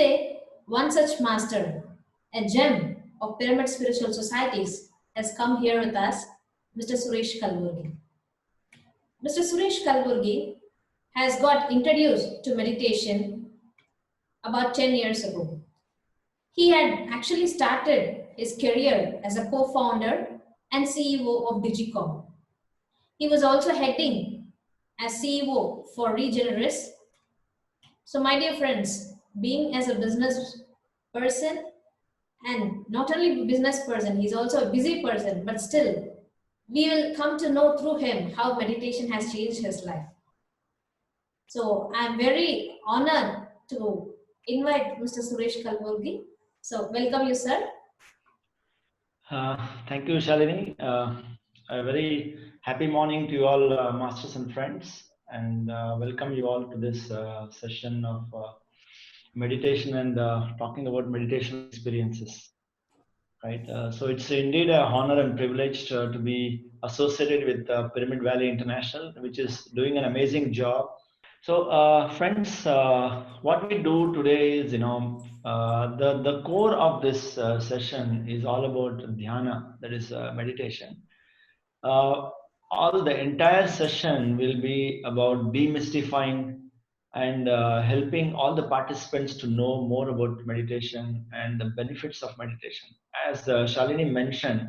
today, one such master, a gem of Pyramid Spiritual Societies, has come here with us, Mr. Suresh Kalburgi. Mr. Suresh Kalburgi has got introduced to meditation about 10 years ago. He had actually started his career as a co-founder and CEO of Digicom. He was also heading as CEO for Regeneris. So my dear friends, being as a business person, and not only business person, he's also a busy person, but still, we will come to know through him how meditation has changed his life. So I'm very honored to invite Mr. Suresh Kalburgi. So welcome you, sir. Thank you, Shalini. A very happy morning to you all, masters and friends, and welcome you all to this session of meditation and talking about meditation experiences. Right. So it's indeed an honor and privilege to be associated with Pyramid Valley International, which is doing an amazing job. So, friends, what we do today is, the core of this session is all about dhyana, that is meditation. All the entire session will be about demystifying and helping all the participants to know more about meditation and the benefits of meditation. As Shalini mentioned,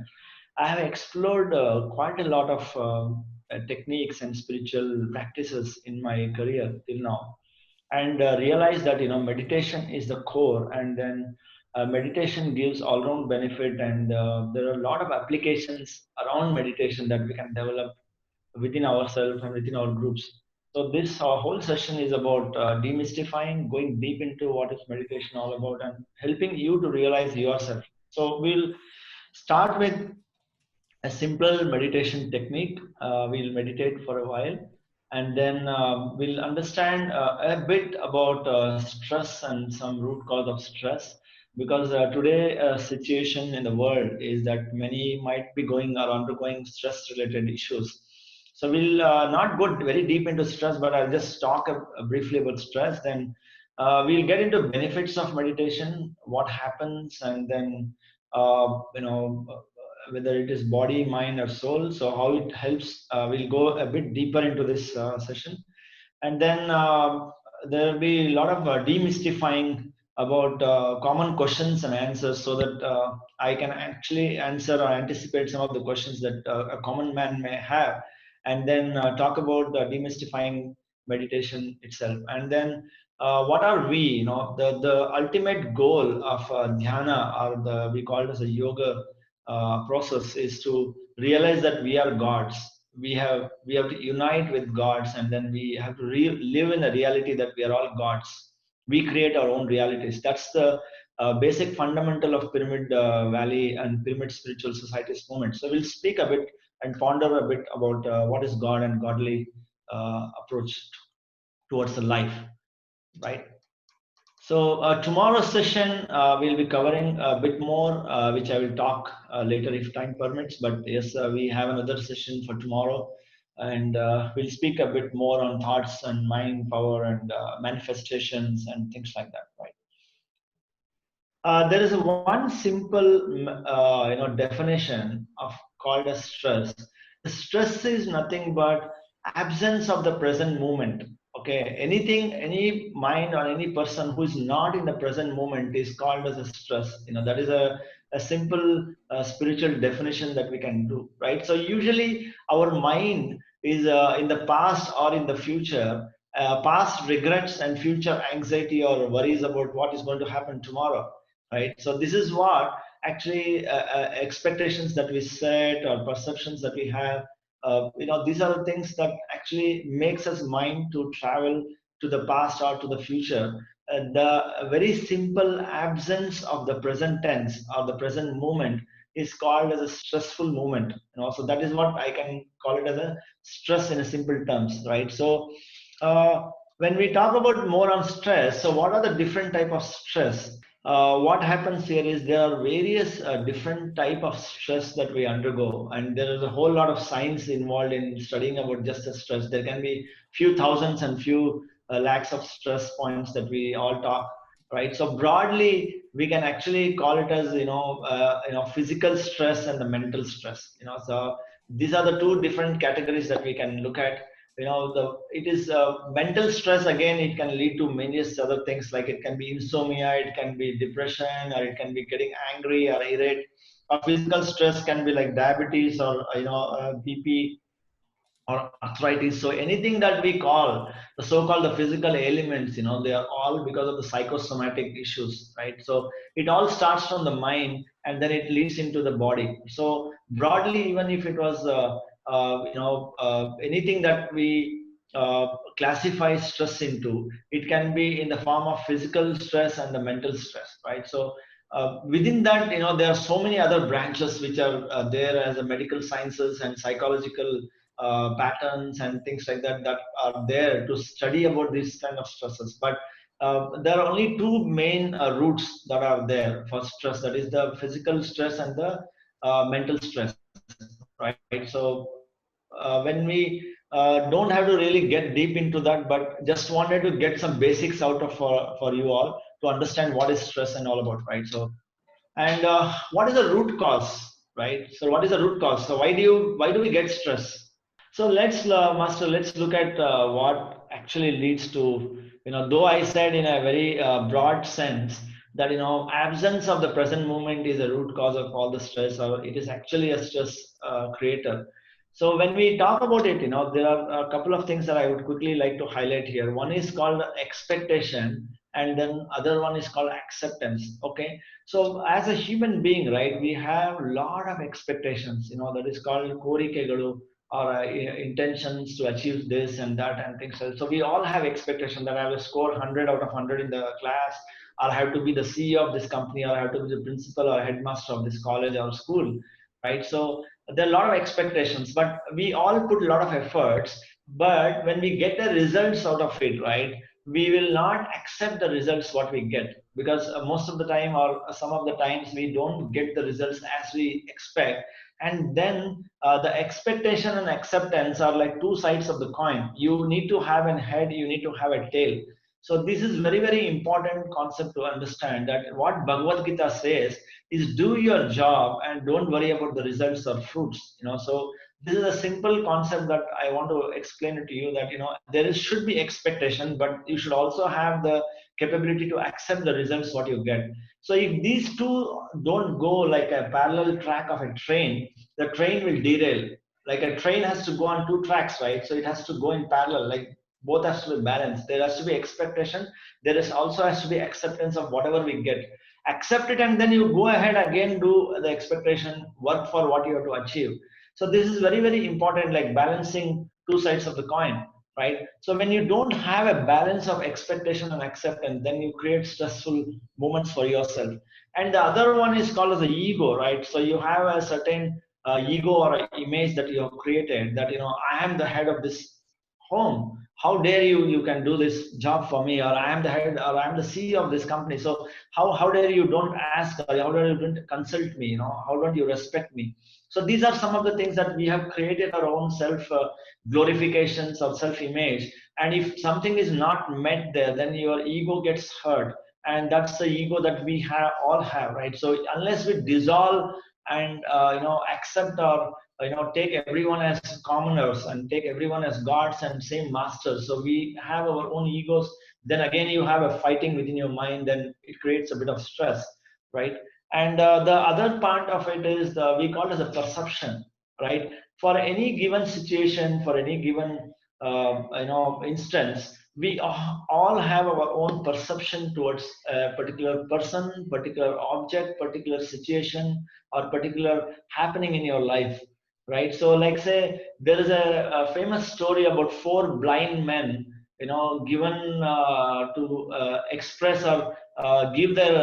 I have explored quite a lot of techniques and spiritual practices in my career till now, and realized that meditation is the core, and then meditation gives all-round benefit, and there are a lot of applications around meditation that we can develop within ourselves and within our groups. So this whole session is about demystifying, going deep into what is meditation all about, and helping you to realize yourself. So we'll start with a simple meditation technique. We'll meditate for a while, and then we'll understand a bit about stress and some root cause of stress. Because today situation in the world is that many might be going or undergoing stress-related issues. So we'll not go very deep into stress, but I'll just talk briefly about stress. Then we'll get into benefits of meditation, what happens, and then whether it is body, mind, or soul. So how it helps, we'll go a bit deeper into this session, and then there will be a lot of demystifying about common questions and answers, so that I can actually answer or anticipate some of the questions that a common man may have, and then talk about demystifying meditation itself, and then what are we, the ultimate goal of dhyana, or we call it as a yoga process, is to realize that we are gods. We have to unite with gods, and then we have to live in a reality that we are all gods. We create our own realities. That's the basic fundamental of Pyramid Valley and Pyramid Spiritual Societies movement. So we'll speak a bit and ponder a bit about what is God and godly approach towards the life, right? So tomorrow's session, we'll be covering a bit more, which I will talk later if time permits. But yes, we have another session for tomorrow, and we'll speak a bit more on thoughts and mind power and manifestations and things like that, right? There is one simple, definition of called as stress. Stress is nothing but absence of the present moment. Okay, anything, any mind or any person who is not in the present moment is called as a stress. That is a simple spiritual definition that we can do, right? So usually our mind is in the past or in the future, past regrets and future anxiety or worries about what is going to happen tomorrow, right? So this is what actually expectations that we set or perceptions that we have. These are the things that actually makes us mind to travel to the past or to the future. The very simple absence of the present tense or the present moment is called as a stressful moment. So that is what I can call it as a stress in a simple terms, right? So when we talk about more on stress, so what are the different type of stress? What happens here is there are various different type of stress that we undergo, and there is a whole lot of science involved in studying about just the stress. There can be few thousands and few lakhs of stress points that we all talk right? So broadly, we can actually call it as physical stress and the mental stress. So these are the two different categories that we can look at. It is mental stress. Again, it can lead to many other things, like it can be insomnia, it can be depression, or it can be getting angry or irate. Or physical stress can be like diabetes or BP or arthritis. So anything that we call the so-called the physical ailments, they are all because of the psychosomatic issues, right? So it all starts from the mind and then it leads into the body. So broadly, even if it was anything that we classify stress into, it can be in the form of physical stress and the mental stress, right? So within that, there are so many other branches which are there as a medical sciences and psychological patterns and things like that that are there to study about these kind of stresses. But there are only two main roots that are there for stress. That is the physical stress and the mental stress, right? So when we don't have to really get deep into that, but just wanted to get some basics out of for you all to understand what is stress and all about, right? So and what is the root cause, right? So what is the root cause? So why do we get stress? So Master, let's look at what actually leads to, though I said in a very broad sense that, absence of the present moment is a root cause of all the stress, or it is actually a stress creator. So when we talk about it, there are a couple of things that I would quickly like to highlight here. One is called expectation, and then other one is called acceptance. Okay. So as a human being, right, we have a lot of expectations, that is called korikegalu, or intentions to achieve this and that and things like that. So we all have expectation that I will score 100 out of 100 in the class, or I have to be the CEO of this company, or I have to be the principal or headmaster of this college or school, right? So there are a lot of expectations, but we all put a lot of efforts. But when we get the results out of it, right, we will not accept the results what we get, because most of the time or some of the times we don't get the results as we expect. And then the expectation and acceptance are like two sides of the coin. You need to have a head, you need to have a tail. So this is very, very important concept to understand, that what Bhagavad Gita says is do your job and don't worry about the results or fruits. So this is a simple concept that I want to explain it to you, that should be expectation, but you should also have the capability to accept the results what you get. So if these two don't go like a parallel track of a train, the train will derail. Like a train has to go on two tracks, right? So it has to go in parallel, like both has to be balanced. There has to be expectation, there is also has to be acceptance of whatever we get. Accept it, and then you go ahead again, do the expectation, work for what you have to achieve. So this is very, very important, like balancing two sides of the coin, right? So when you don't have a balance of expectation and acceptance, then you create stressful moments for yourself. And the other one is called as the ego, right? So you have a certain ego or image that you have created, that I am the head of this home. How dare you can do this job for me, or I am the head, or I am the CEO of this company. So how dare you don't ask, or how dare you don't consult me, how don't you respect me? So these are some of the things that we have created our own self glorifications or self image. And if something is not met there, then your ego gets hurt. And that's the ego that we have all have, right? So unless we dissolve and accept, or take everyone as commoners and take everyone as gods and same masters, so we have our own egos, then again you have a fighting within your mind, then it creates a bit of stress, right? And the other part of it is we call it as a perception, right? For any given situation, for any given instance, we all have our own perception towards a particular person, particular object, particular situation, or particular happening in your life, right? So like say there is a famous story about four blind men, given to express or give their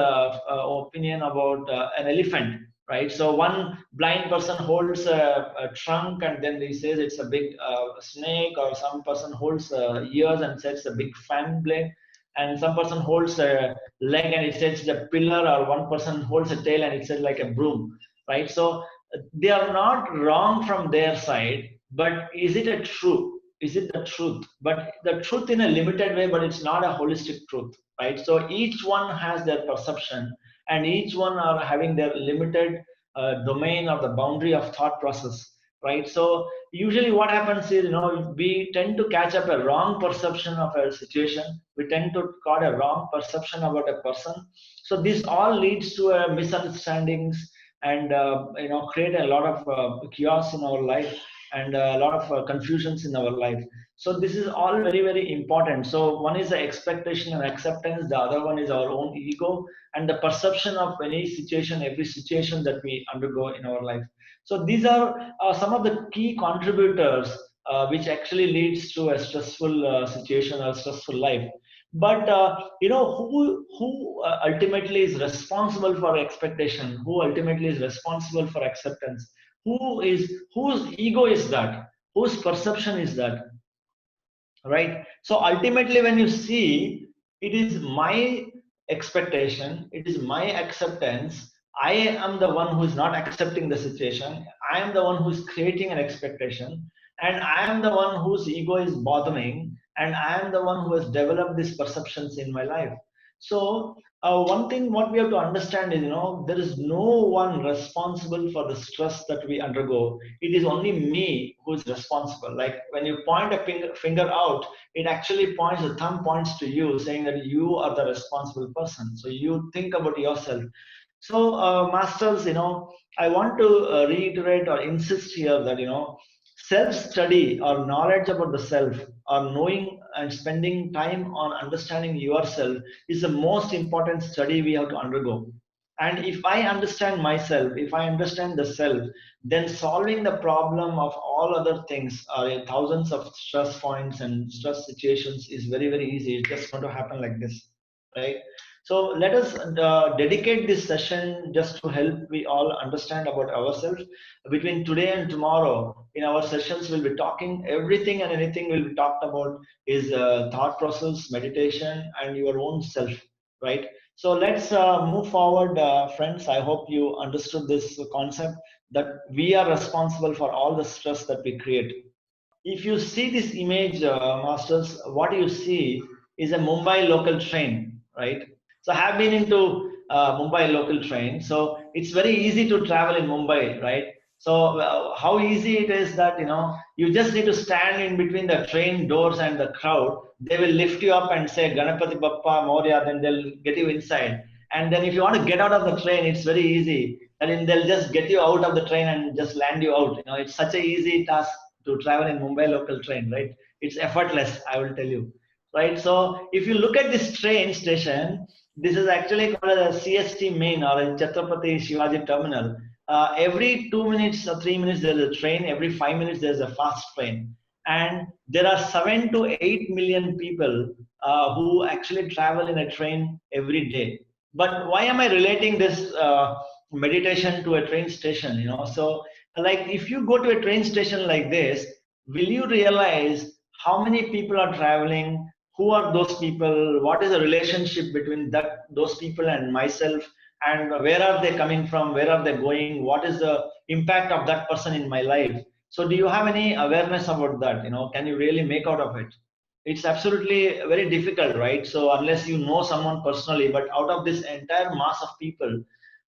opinion about an elephant, right? So one blind person holds a trunk, and then he says it's a big snake, or some person holds ears and says it's a big fan blade, and some person holds a leg and it says it's a pillar, or one person holds a tail and it says like a broom, right? So they are not wrong from their side, but is it a truth? Is it the truth? But the truth in a limited way, but it's not a holistic truth, right? So each one has their perception, and each one are having their limited domain or the boundary of thought process, right? So usually what happens is, we tend to catch up a wrong perception of a situation. We tend to got a wrong perception about a person. So this all leads to misunderstandings, and create a lot of chaos in our life, and a lot of confusions in our life. So this is all very, very important. So one is the expectation and acceptance, the other one is our own ego, and the perception of any situation, every situation that we undergo in our life. So these are some of the key contributors which actually leads to a stressful situation or stressful life. But who ultimately is responsible for expectation? Who ultimately is responsible for acceptance? Whose ego is that? Whose perception is that? Right? So ultimately, when you see, it is my expectation, it is my acceptance. I am the one who is not accepting the situation. I am the one who is creating an expectation, and I am the one whose ego is bothering, and I am the one who has developed these perceptions in my life. So one thing what we have to understand is, there is no one responsible for the stress that we undergo. It is only me who is responsible. Like when you point a finger out, it actually points, the thumb points to you, saying that you are the responsible person. So you think about yourself. So masters, I want to reiterate or insist here that, self-study or knowledge about the self, or knowing and spending time on understanding yourself, is the most important study we have to undergo. And if I understand myself, if I understand the self, then solving the problem of all other things, thousands of stress points and stress situations, is very, very easy. It's just going to happen like this, right? So let us dedicate this session just to help we all understand about ourselves. Between today and tomorrow, in our sessions, we'll be talking everything and anything will be talked about is thought process, meditation, and your own self, right? So let's move forward, friends. I hope you understood this concept, that we are responsible for all the stress that we create. If you see this image, masters, what you see is a Mumbai local train, right? So I have been into Mumbai local train. So it's very easy to travel in Mumbai, right? So how easy it is that, you just need to stand in between the train doors and the crowd. They will lift you up and say Ganapati Bappa Moria, then they'll get you inside. And then if you want to get out of the train, it's very easy. And then they'll just get you out of the train and just land you out. It's such a easy task to travel in Mumbai local train, right? It's effortless, I will tell you, right? So if you look at this train station, this is actually called a CST main, or a Chhatrapati Shivaji terminal. Every 2 minutes or 3 minutes there is a train. Every 5 minutes there is a fast train, and there are 7 to 8 million people who actually travel in a train every day. But why am I relating this meditation to a train station? So like if you go to a train station like this, will you realize how many people are traveling? Who are those people? What is the relationship between those people and myself? And where are they coming from? Where are they going? What is the impact of that person in my life? So do you have any awareness about that? Can you really make out of it? It's absolutely very difficult, right? So unless you know someone personally, but out of this entire mass of people,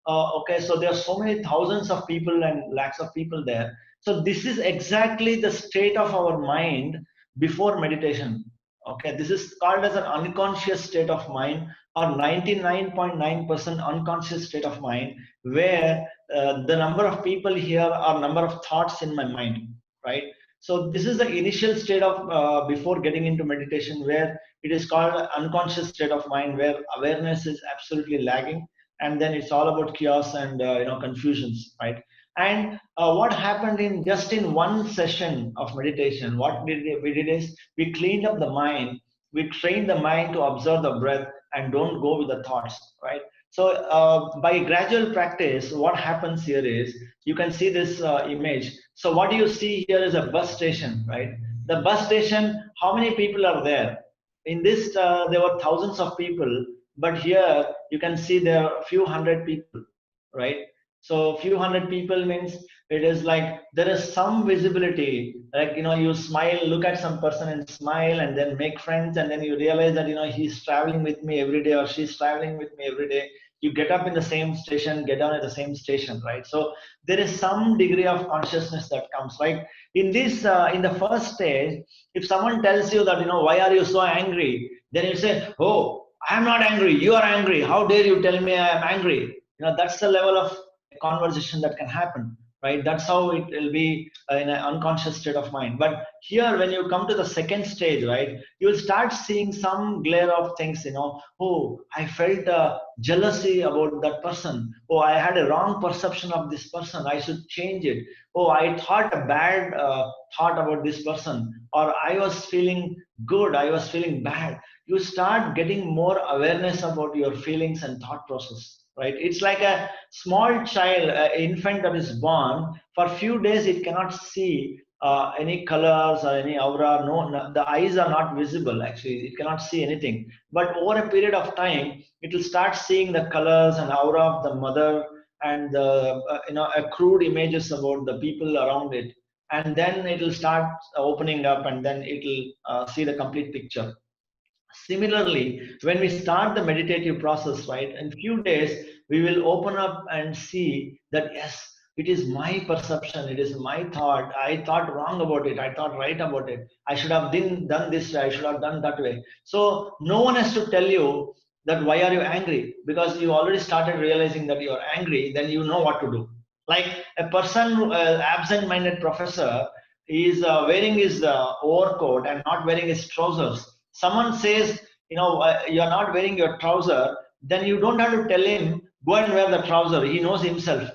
okay, so there are so many thousands of people and lakhs of people there. So this is exactly the state of our mind before meditation. Okay, this is called as an unconscious state of mind, or 99.9% unconscious state of mind, where the number of people here are number of thoughts in my mind, right? So this is the initial state of before getting into meditation, where it is called unconscious state of mind, where awareness is absolutely lagging, and then it's all about chaos and confusions, right? And what happened in just in one session of meditation, we did is we cleaned up the mind, we trained the mind to observe the breath and don't go with the thoughts, right? So by gradual practice, what happens here is, you can see this image. So what you see here is a bus station, right? The bus station, how many people are there? In this, there were thousands of people, but here you can see there are a few hundred people, right? So few hundred people means It is like there is some visibility, like, you smile, look at some person and smile, and then make friends, and then you realize that, he's traveling with me every day or she's traveling with me every day. You get up in the same station, get down at the same station, right? So there is some degree of consciousness that comes, right? In this, in the first stage, if someone tells you that, why are you so angry? Then you say, oh, I'm not angry, you are angry. How dare you tell me I am angry? That's the level of conversation that can happen, right? That's how it will be in an unconscious state of mind. But here, when you come to the second stage, right, you will start seeing some glare of things, oh, I felt jealousy about that person. Oh, I had a wrong perception of this person, I should change it. Oh, I thought a bad thought about this person, or I was feeling good, I was feeling bad. You start getting more awareness about your feelings and thought process, right? It's like a small child, an infant that is born. For a few days it cannot see any colors or any aura. No, the eyes are not visible, actually it cannot see anything. But over a period of time it will start seeing the colors and aura of the mother, and the accrued images about the people around it, and then it will start opening up, and then it will see the complete picture. Similarly, when we start the meditative process, right, in few days, we will open up and see that, yes, it is my perception, it is my thought. I thought wrong about it, I thought right about it. I should have done this way, I should have done that way. So no one has to tell you that why are you angry, because you already started realizing that you are angry, then you know what to do. Like a person, absent-minded professor, is wearing his overcoat and not wearing his trousers. Someone says, you're not wearing your trouser, then you don't have to tell him, go and wear the trouser. He knows himself.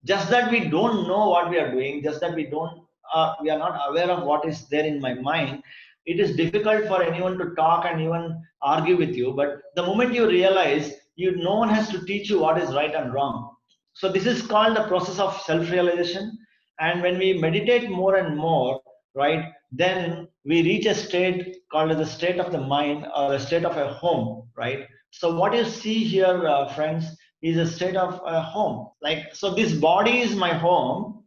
Just that we don't know what we are doing, just that we are not aware of what is there in my mind. It is difficult for anyone to talk and even argue with you. But the moment you realize, no one has to teach you what is right and wrong. So this is called the process of self-realization. And when we meditate more and more, right, then we reach a state called as a state of the mind, or a state of a home, right? So what you see here, friends, is a state of a home. Like, so this body is my home.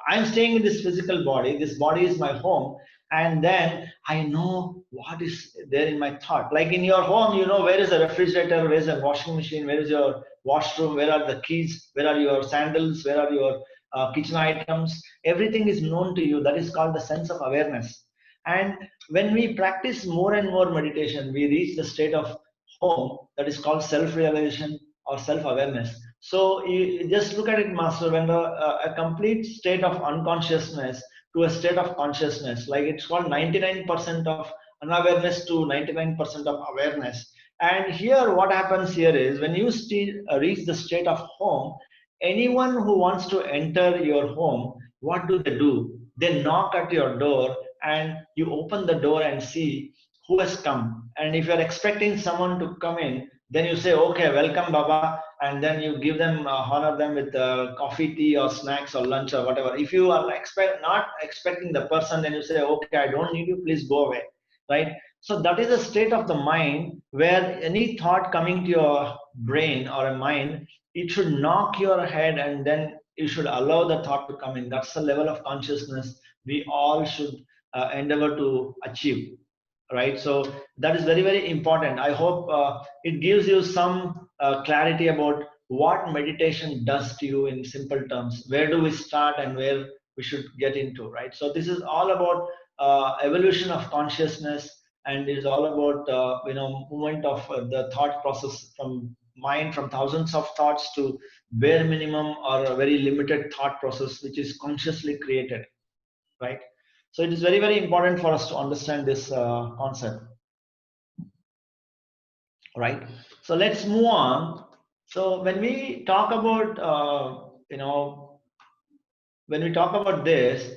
I'm staying in this physical body. This body is my home. And then I know what is there in my thought. Like in your home, where is the refrigerator, where is the washing machine, where is your washroom, where are the keys, where are your sandals, where are your kitchen items. Everything is known to you. That is called the sense of awareness. And when we practice more and more meditation, we reach the state of home that is called self-realization or self-awareness. So you just look at it, Master, when a complete state of unconsciousness to a state of consciousness, like it's called 99% of unawareness to 99% of awareness. And here, what happens here is, when you reach the state of home, anyone who wants to enter your home, what do? They knock at your door, and you open the door and see who has come. And if you're expecting someone to come in, then you say, okay, welcome, Baba, and then you give them, honor them with coffee, tea, or snacks, or lunch, or whatever. If you are not expecting the person, then you say, okay, I don't need you, please go away, right? So that is a state of the mind where any thought coming to your brain or a mind, it should knock your head, and then you should allow the thought to come in. That's the level of consciousness we all should endeavor to achieve, right? So that is very, very important. I hope it gives you some clarity about what meditation does to you in simple terms. Where do we start and where we should get into, right? So this is all about evolution of consciousness, and it is all about movement of the thought process from mind, from thousands of thoughts to bare minimum or a very limited thought process which is consciously created, right? So it is very, very important for us to understand this concept, right? So let's move on. So when we talk about, when we talk about this,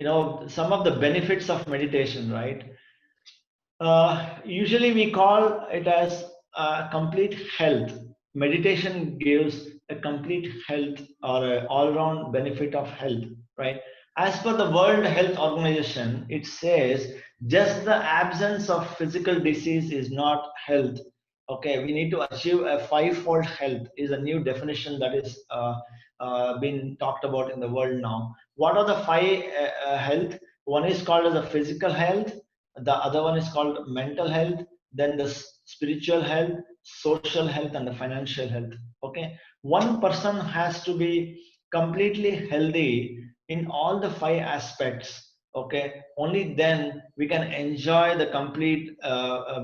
some of the benefits of meditation, right? Usually we call it as complete health. Meditation gives a complete health, or an all-round benefit of health, right? As per the World Health Organization, it says just the absence of physical disease is not health, Okay, we need to achieve a fivefold health is a new definition that is been talked about in the world now. What are the five health? One is called as a physical health. The other one is called mental health. Then the spiritual health, social health, and the financial health. Okay, one person has to be completely healthy in all the five aspects. Okay, only then we can enjoy the complete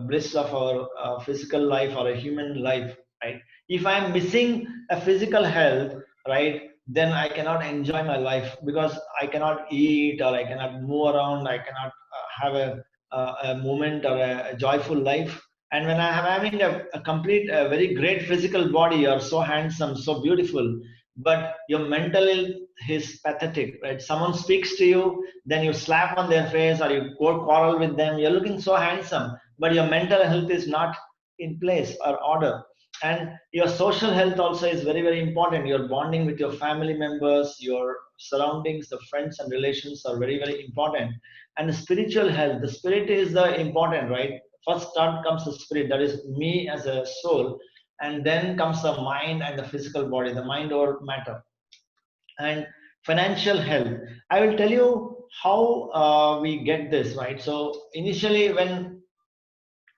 bliss of our physical life or a human life, right? If I'm missing a physical health, right, then I cannot enjoy my life because I cannot eat or I cannot move around, I cannot have a moment or a joyful life. And when I am having a complete a very great physical body, you're so handsome, so beautiful, but your mental health is pathetic, right? Someone speaks to you, then you slap on their face or you go quarrel with them. You're looking so handsome, but your mental health is not in place or order. And your social health also is very, very important. Your bonding with your family members, your surroundings, the friends and relations are very, very important. And the spiritual health, the spirit is the important, right? First start comes the spirit, that is me as a soul, and then comes the mind and the physical body, the mind over matter. And financial health, I will tell you how we get this, right? So initially, when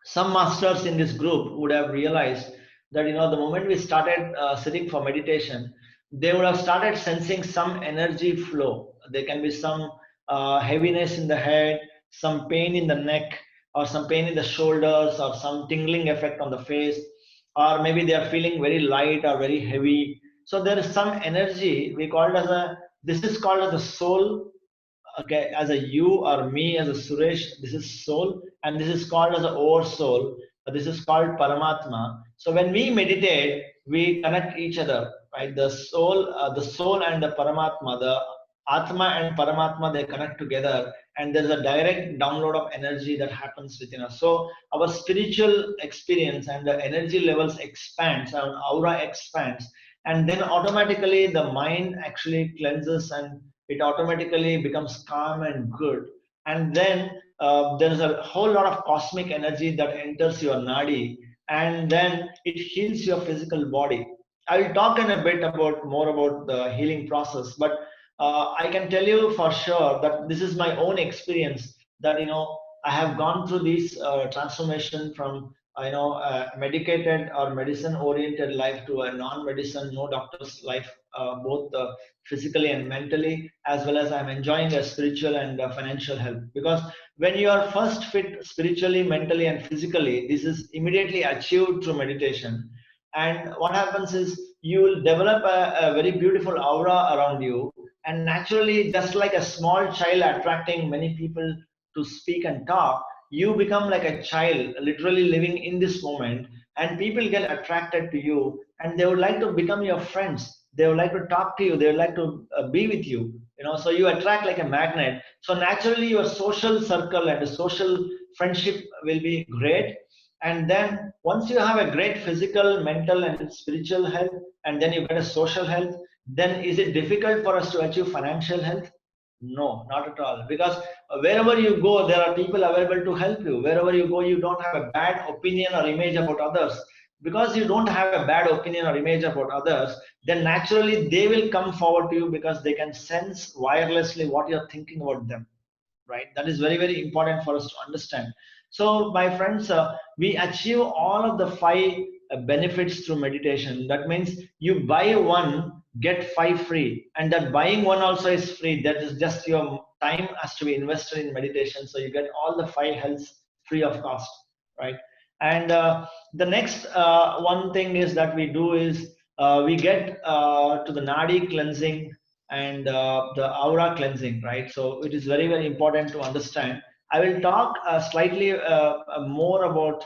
some masters in this group would have realized that, the moment we started sitting for meditation, they would have started sensing some energy flow. There can be some heaviness in the head, some pain in the neck, or some pain in the shoulders, or some tingling effect on the face, or maybe they are feeling very light or very heavy. So there is some energy we call it as a, this is called as the soul. Okay, as a you or me as a Suresh, this is soul, and this is called as a oversoul. This is called Paramatma. So when we meditate, we connect each other, right? The soul and the Paramatma, the Atma and Paramatma, they connect together, and there's a direct download of energy that happens within us. So our spiritual experience and the energy levels expands, our aura expands, and then automatically the mind actually cleanses, and it automatically becomes calm and good. And then there is a whole lot of cosmic energy that enters your nadi, and then it heals your physical body. I will talk in a bit about more about the healing process, but I can tell you for sure that this is my own experience, that I have gone through this transformation from medicated or medicine oriented life to a non-medicine, no doctors life, both physically and mentally, as well as I'm enjoying a spiritual and financial health. Because when you are first fit spiritually, mentally, and physically, this is immediately achieved through meditation. And what happens is you will develop a very beautiful aura around you, and naturally, just like a small child attracting many people to speak and talk, you become like a child literally living in this moment, and people get attracted to you, and they would like to become your friends, they would like to talk to you, they would like to be with you, so you attract like a magnet. So naturally your social circle and the social friendship will be great. And then once you have a great physical, mental, and spiritual health, and then you get a social health, then is it difficult for us to achieve financial health? No, not at all. Because wherever you go, there are people available to help you. Wherever you go, you don't have a bad opinion or image about others. Because you don't have a bad opinion or image about others, then naturally they will come forward to you because they can sense wirelessly what you're thinking about them, right? That is very, very important for us to understand. So my friends, we achieve all of the five benefits through meditation. That means you buy one, get five free, and that buying one also is free. That is just your time has to be invested in meditation, so you get all the five healths free of cost, right? And the next one thing is that we do is we get to the nadi cleansing and the aura cleansing, right? So it is very, very important to understand. I will talk slightly more about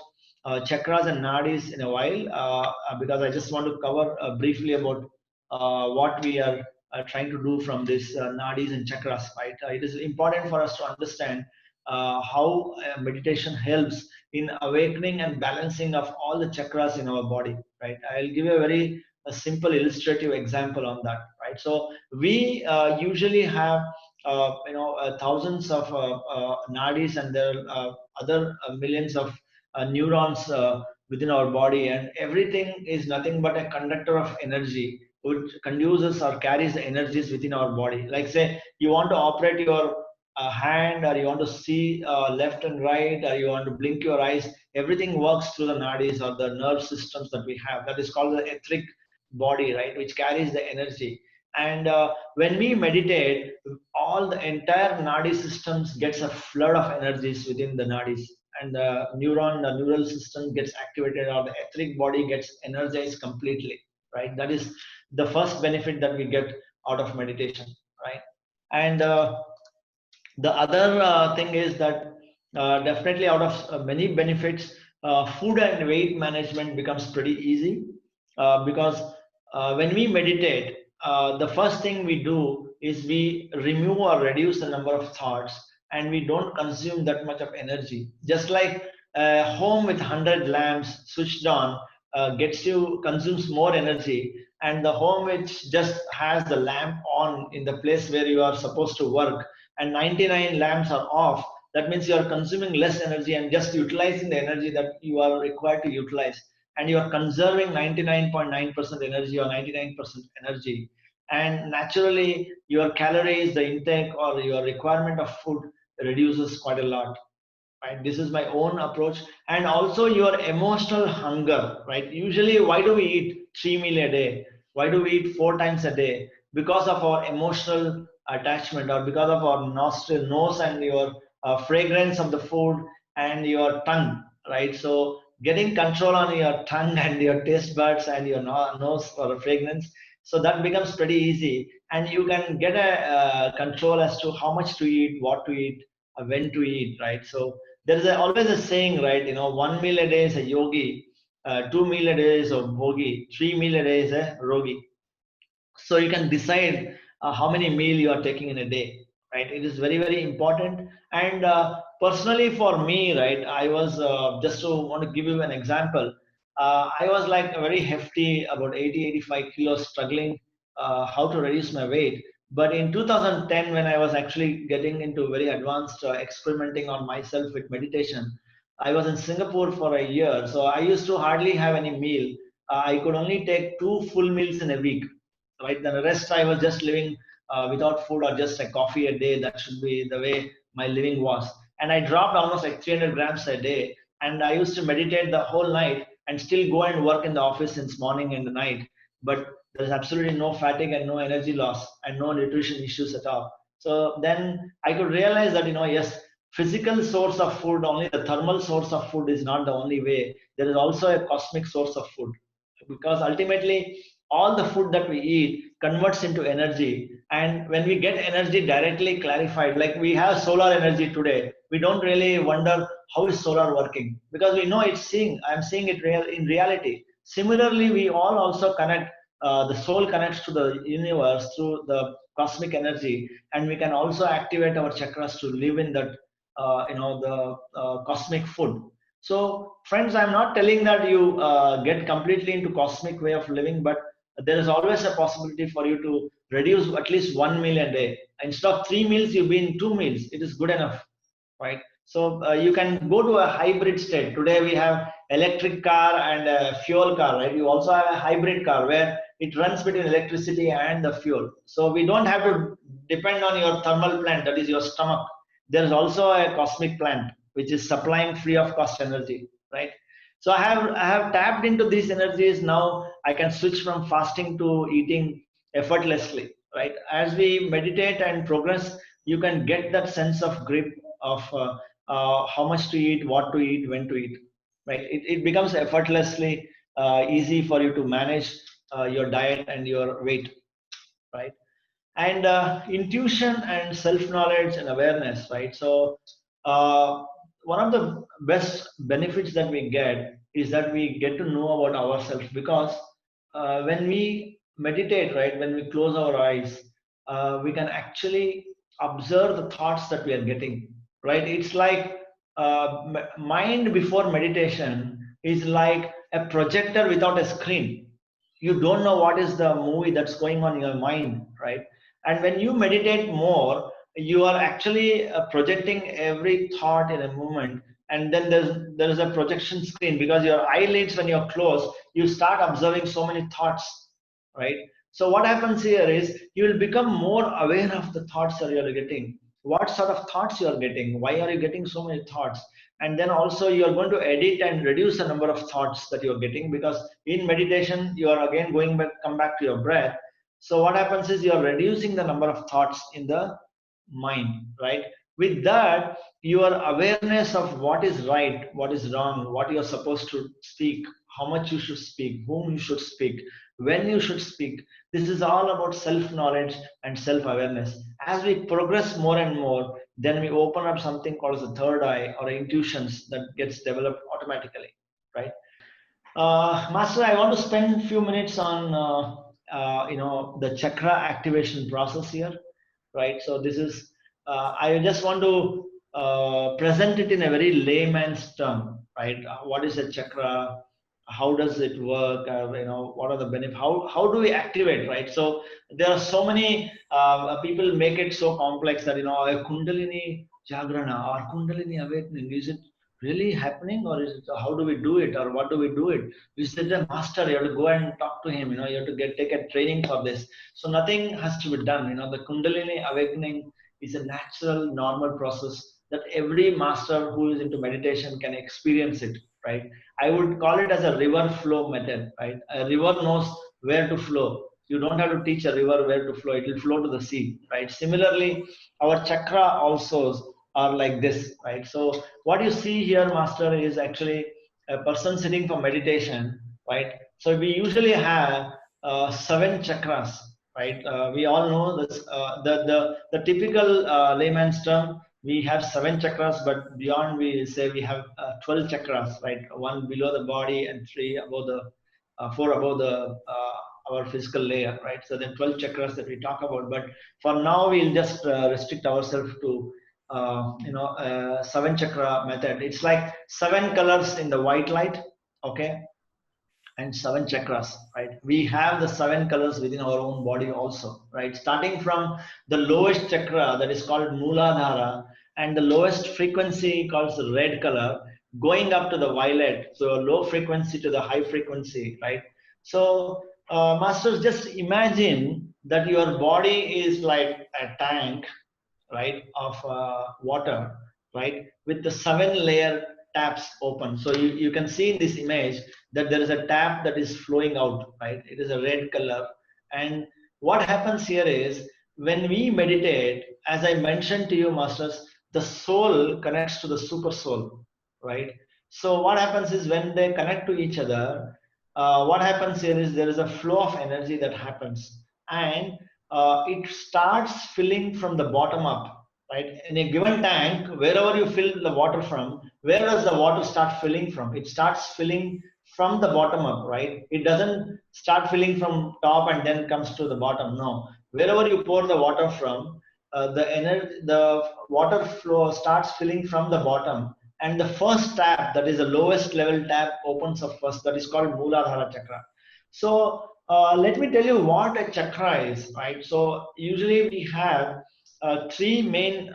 chakras and nadis in a while, because I just want to cover briefly about what we are trying to do from this nadis and chakras, right? It is important for us to understand how meditation helps in awakening and balancing of all the chakras in our body, right? I'll give you a very a simple illustrative example on that, right? So we usually have thousands of nadis, and there are other millions of neurons within our body, and everything is nothing but a conductor of energy which conduces or carries the energies within our body. Like say you want to operate your hand, or you want to see left and right, or you want to blink your eyes, everything works through the nadis or the nerve systems that we have. That is called the etheric body, right, which carries the energy. And when we meditate, all the entire nadi systems gets a flood of energies within the nadis, and the neural system gets activated, or the etheric body gets energized completely, right? That is the first benefit that we get out of meditation, right? And the other thing is that definitely out of many benefits, food and weight management becomes pretty easy, because when we meditate, the first thing we do is we remove or reduce the number of thoughts, and we don't consume that much of energy. Just like a home with 100 lamps switched on gets you consumes more energy, and the home which just has the lamp on in the place where you are supposed to work, and 99 lamps are off, that means you are consuming less energy and just utilizing the energy that you are required to utilize, and you are conserving 99.9% energy or 99% energy. And naturally your calories, the intake or your requirement of food reduces quite a lot, right? This is my own approach. And also your emotional hunger, right? Usually why do we eat 3 meal a day? Why do we eat 4 times a day? Because of our emotional attachment, or because of our nostril nose and your fragrance of the food, and your tongue, right? So getting control on your tongue and your taste buds and your nose for fragrance, so that becomes pretty easy, and you can get a control as to how much to eat, what to eat, when to eat, right? So there is always a saying, right? 1 meal a day is a yogi, 2 meal a day is a bhogi, 3 meal a day is a rogi. So you can decide how many meal you are taking in a day, right? It is very, very important. And personally for me, right, I was just to want to give you an example. I was like very hefty, about 80-85 kilos, struggling how to reduce my weight. But in 2010, when I was actually getting into very advanced experimenting on myself with meditation, I was in Singapore for a year, so I used to hardly have any meal. I could only take 2 full meals in a week, right? Then the rest I was just living without food or just a coffee a day. That should be the way my living was. And I dropped almost like 300 grams a day. And I used to meditate the whole night and still go and work in the office since morning and the night. But there's absolutely no fatigue and no energy loss and no nutrition issues at all. So then I could realize that, yes, physical source of food, only the thermal source of food is not the only way. There is also a cosmic source of food, because ultimately all the food that we eat converts into energy. And when we get energy directly clarified, like we have solar energy today, we don't really wonder how is solar working, because we know I'm seeing it real in reality. Similarly, we all also connect, the soul connects to the universe through the cosmic energy, and we can also activate our chakras to live in that the cosmic food. So friends, I'm not telling that you get completely into cosmic way of living, but there is always a possibility for you to reduce at least 1 meal a day. Instead of 3 meals, you've been 2 meals. It is good enough, right? So you can go to a hybrid state. Today we have electric car and a fuel car, right? You also have a hybrid car where it runs between electricity and the fuel. So we don't have to depend on your thermal plant, that is your stomach. There is also a cosmic plant which is supplying free of cost energy, right? So I have tapped into these energies. Now I can switch from fasting to eating effortlessly, right? As we meditate and progress, you can get that sense of grip of how much to eat, what to eat, when to eat, right? It becomes effortlessly easy for you to manage your diet and your weight, right? And intuition and self-knowledge and awareness, right? So one of the best benefits that we get is that we get to know about ourselves, because when we meditate, right, when we close our eyes, we can actually observe the thoughts that we are getting, right? It's like mind before meditation is like a projector without a screen. You don't know what is the movie that's going on in your mind, right? And when you meditate more, you are actually projecting every thought in a moment, and then there is a projection screen, because your eyelids, when you're closed, you start observing so many thoughts, right? So what happens here is you will become more aware of the thoughts that you're getting. What sort of thoughts you are getting? Why are you getting so many thoughts? And then also you are going to edit and reduce the number of thoughts that you're getting, because in meditation you are again going back, come back to your breath. So what happens is you are reducing the number of thoughts in the mind, right? With that, your awareness of what is right, what is wrong, what you're supposed to speak, how much you should speak, whom you should speak, when you should speak, this is all about self-knowledge and self-awareness. As we progress more and more, then we open up something called the third eye, or intuitions, that gets developed automatically, right? Master, I want to spend a few minutes on the chakra activation process here, right? So this is I just want to present it in a very layman's term, right? What is a chakra? How does it work? What are the benefits? How do we activate, right? So there are so many people make it so complex that a Kundalini Jagrana or Kundalini awakening, is it really happening, or is it, how do we do it, or what do we do it? Is it a master? You have to go and talk to him. You have to take a training for this. So nothing has to be done. The Kundalini awakening is a natural, normal process that every master who is into meditation can experience it, right? I would call it as a river flow method, right? A river knows where to flow. You don't have to teach a river where to flow. It will flow to the sea, right? Similarly, our chakra also are like this, right? So what you see here, master, is actually a person sitting for meditation, right? So we usually have 7 chakras, right? We all know this. The typical layman's term, we have 7 chakras, but beyond we say we have 12 chakras, right? One below the body and 3 above the 4 above the our physical layer, right? So then 12 chakras that we talk about. But for now, we'll just restrict ourselves to 7 chakra method. It's like 7 colors in the white light, okay, and 7 chakras, right? We have the 7 colors within our own body also, right? Starting from the lowest chakra, that is called Mooladhara, and the lowest frequency called the red color, going up to the violet, so low frequency to the high frequency, right? So masters, just imagine that your body is like a tank, right, of water, right, with the 7 layer taps open. So you can see in this image that there is a tap that is flowing out, right? It is a red color. And what happens here is, when we meditate, as I mentioned to you, masters, the soul connects to the super soul, right? So what happens is, when they connect to each other, what happens here is there is a flow of energy that happens, and it starts filling from the bottom up, right? In a given tank, wherever you fill the water from, where does the water start filling from? It starts filling from the bottom up, right? It doesn't start filling from top and then comes to the bottom. No, wherever you pour the water from, the water flow starts filling from the bottom, and the first tap, that is the lowest level tap, opens up first. That is called Mooladhara chakra. So let me tell you what a chakra is, right? So usually we have 3 main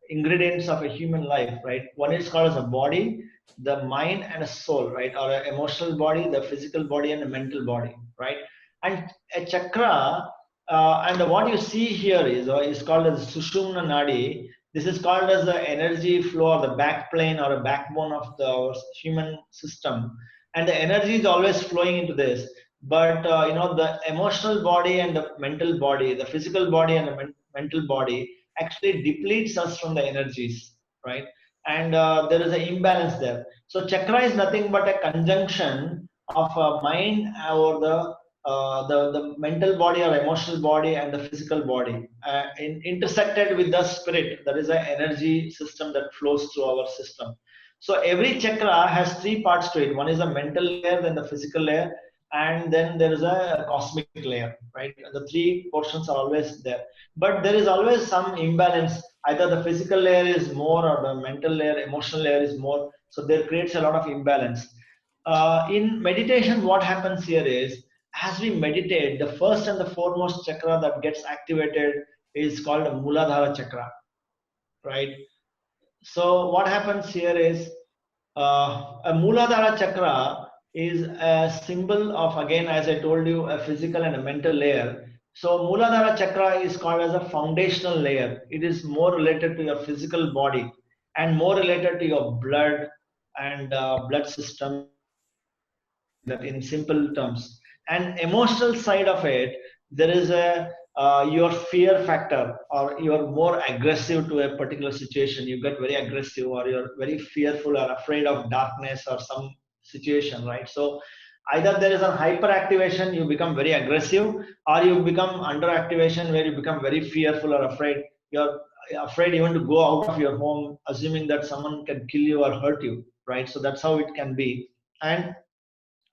ingredients of a human life, right? One is called as a body, the mind, and a soul, right? Or an emotional body, the physical body, and a mental body, right? And a chakra, and what you see here is called as Sushumna Nadi. This is called as the energy flow, or the backplane, or a backbone of the human system. And the energy is always flowing into this. But the emotional body and the mental body, the physical body and the mental body, actually depletes us from the energies, right? And there is an imbalance there. So chakra is nothing but a conjunction of mind, or the mental body or emotional body and the physical body, intersected with the spirit. That is an energy system that flows through our system. So every chakra has 3 parts to it. One is the mental layer, then the physical layer, and then there is a cosmic layer, right? The 3 portions are always there, but there is always some imbalance. Either the physical layer is more, or the mental layer, emotional layer is more. So there creates a lot of imbalance. In meditation, what happens here is, as we meditate, the first and the foremost chakra that gets activated is called Mooladhara chakra, right? So what happens here is, A Mooladhara chakra is a symbol of, again, as I told you, a physical and a mental layer. So Mooladhara chakra is called as a foundational layer. It is more related to your physical body and more related to your blood and blood system and things like that in simple terms. And emotional side of it, there is a your fear factor, or you're more aggressive to a particular situation. You get very aggressive, or you're very fearful or afraid of darkness or some situation, right? So either there is a hyperactivation, you become very aggressive, or you become underactivation where you become very fearful or afraid. You're afraid even to go out of your home, assuming that someone can kill you or hurt you, right? So that's how it can be. And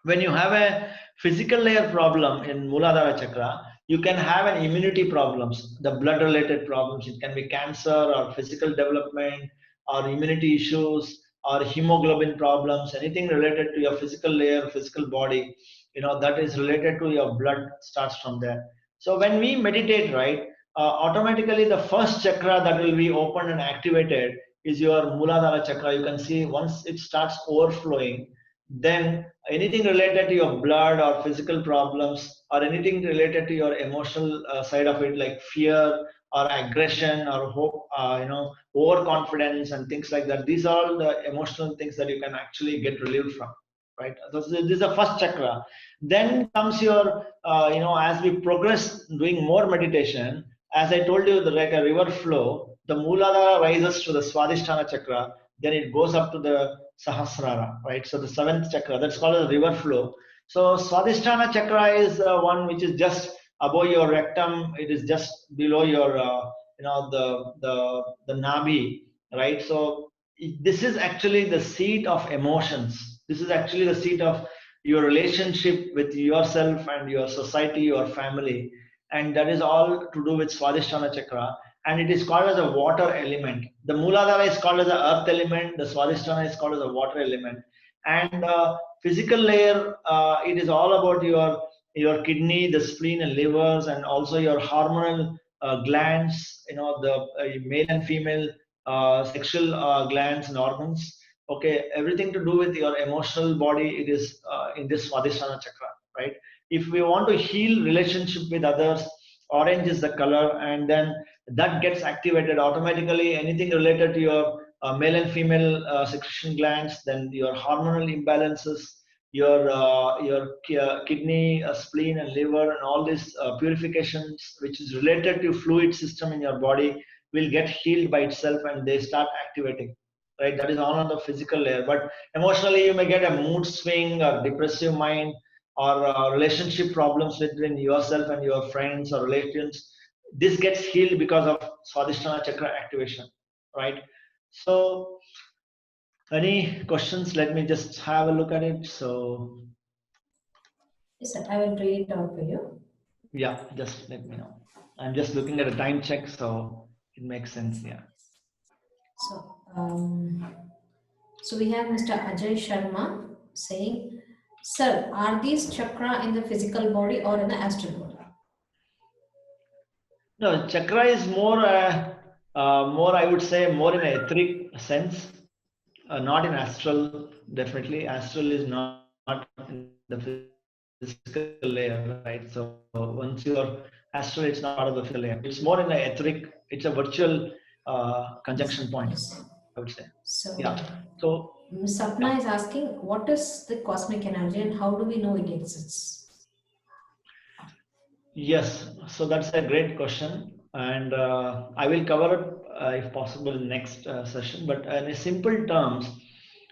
when you have a physical layer problem in Mooladhara chakra, you can have an immunity problems, the blood related problems. It can be cancer or physical development or immunity issues or hemoglobin problems, anything related to your physical layer, physical body, that is related to your blood starts from there. So when we meditate, right, automatically the first chakra that will be opened and activated is your Mooladhara chakra. You can see once it starts overflowing, then anything related to your blood or physical problems or anything related to your emotional side of it, like fear or aggression or hope, overconfidence and things like that, these are all the emotional things that you can actually get relieved from, right? So this is the first chakra. Then comes your as we progress doing more meditation, as I told you, the like a river flow, the Mooladhara rises to the Swadhisthana chakra, then it goes up to the Sahasrara, right? So the seventh chakra, that's called a river flow. So Swadhisthana chakra is one which is just above your rectum. It is just below your, the nabi, right? So this is actually the seat of emotions. This is actually the seat of your relationship with yourself and your society, your family, and that is all to do with Swadhisthana chakra. And it is called as a water element. The Mooladhara is called as the earth element. The Swadhisthana is called as a water element. And physical layer, it is all about your kidney, the spleen and livers, and also your hormonal glands. The male and female sexual glands and organs. Okay, everything to do with your emotional body. It is in this Swadhisthana chakra, right? If we want to heal relationship with others, orange is the color, and then that gets activated automatically. Anything related to your male and female secretion glands, then your hormonal imbalances, your kidney, spleen, and liver, and all these purifications, which is related to fluid system in your body, will get healed by itself, and they start activating. Right, that is all on the physical layer. But emotionally, you may get a mood swing or depressive mind or relationship problems between yourself and your friends or relations. This gets healed because of Swadhisthana chakra activation, right? So any questions? Let me just have a look at it. So Yes, sir. I will read it out for you. yeah, just let me know. I'm just looking at a time check, so it makes sense. Yeah. So we have Mr. Ajay Sharma saying, "Sir, are these chakra in the physical body or in the astral body?" No, chakra is more I would say, more in an etheric sense, not in astral. Definitely, astral is not in the physical layer, right? So once you're astral, it's not part of the physical layer. It's more in the etheric. It's a virtual conjunction Yes, point, yes. I would say. Yeah. So So Ms. yeah. Sapna is asking, what is the cosmic energy and how do we know it exists? Yes, so that's a great question, and I will cover it if possible in next session. But in simple terms,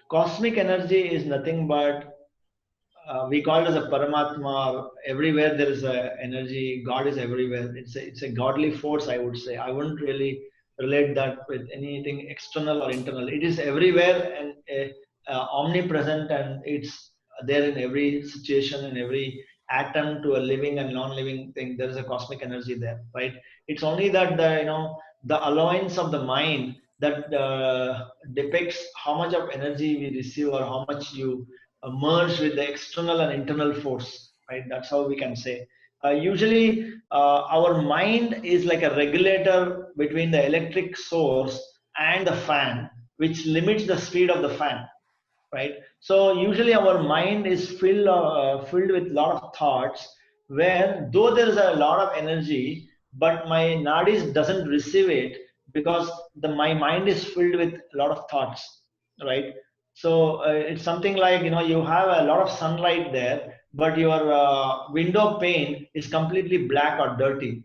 cosmic energy is nothing but we call it as a Paramatma. Or everywhere there is a energy. God is everywhere. It's a godly force, I would say. I wouldn't really relate that with anything external or internal. It is everywhere and omnipresent, and it's there in every situation, in every atom to a living and non-living thing. There is a cosmic energy there, right? It's only that the allowance of the mind that depicts how much of energy we receive or how much you merge with the external and internal force, right? That's how we can say. Usually, our mind is like a regulator between the electric source and the fan, which limits the speed of the fan. right? So usually our mind is filled with lot of thoughts, where though there is a lot of energy, but my nadis doesn't receive it, because my mind is filled with a lot of thoughts, right? So it's something like, you have a lot of sunlight there, but your window pane is completely black or dirty,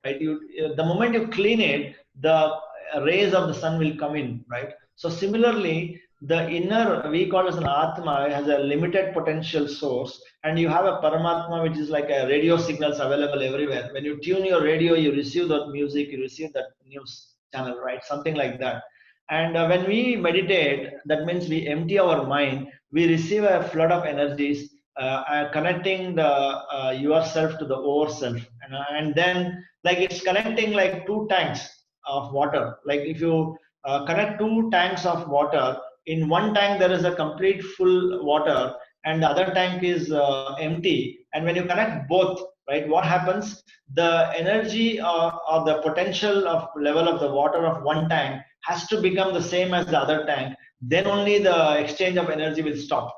right? The moment you clean it, the rays of the sun will come in, right? So similarly, the inner, we call as an atma, has a limited potential source, and you have a paramatma, which is like a radio signals available everywhere. When you tune your radio, you receive that music, you receive that news channel, right? Something like that. And when we meditate, that means we empty our mind, we receive a flood of energies, connecting the yourself to the over self, and then, like, it's connecting like two tanks of water. Like if you connect two tanks of water, in one tank there is a complete full water, and the other tank is empty. And when you connect both, right, what happens? The energy or the potential of level of the water of one tank has to become the same as the other tank. Then only the exchange of energy will stop,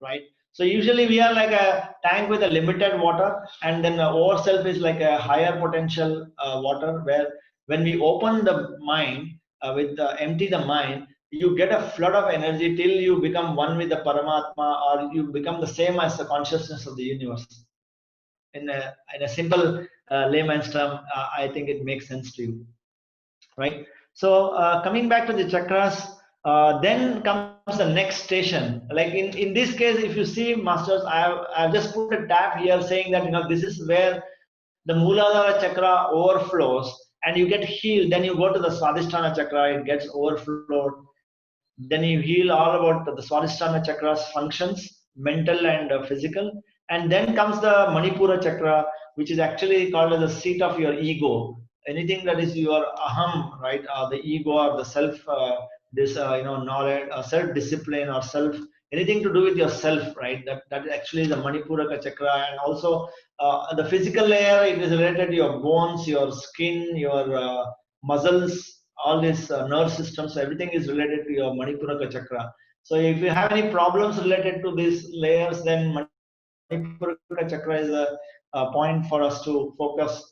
right? So usually we are like a tank with a limited water, and then ourself is like a higher potential water, where when we open the mind, with empty the mind, you get a flood of energy till you become one with the Paramatma, or you become the same as the consciousness of the universe. In a simple layman's term, I think it makes sense to you, right? So coming back to the chakras, then comes the next station. Like in this case, if you see, masters, I've just put a tab here saying that, this is where the Mooladhara chakra overflows and you get healed. Then you go to the Swadhisthana chakra, it gets overflowed. Then you heal all about the Swadhisthana chakra's functions, mental and physical. And then comes the Manipura chakra, which is actually called as the seat of your ego. Anything that is your aham, right? The ego or the self, knowledge, self discipline, or self, anything to do with yourself, right? That actually is the Manipura chakra. And also the physical layer, it is related to your bones, your skin, your muscles, all these nerve systems. So everything is related to your Manipuraka chakra. So if you have any problems related to these layers, then Manipuraka chakra is a point for us to focus,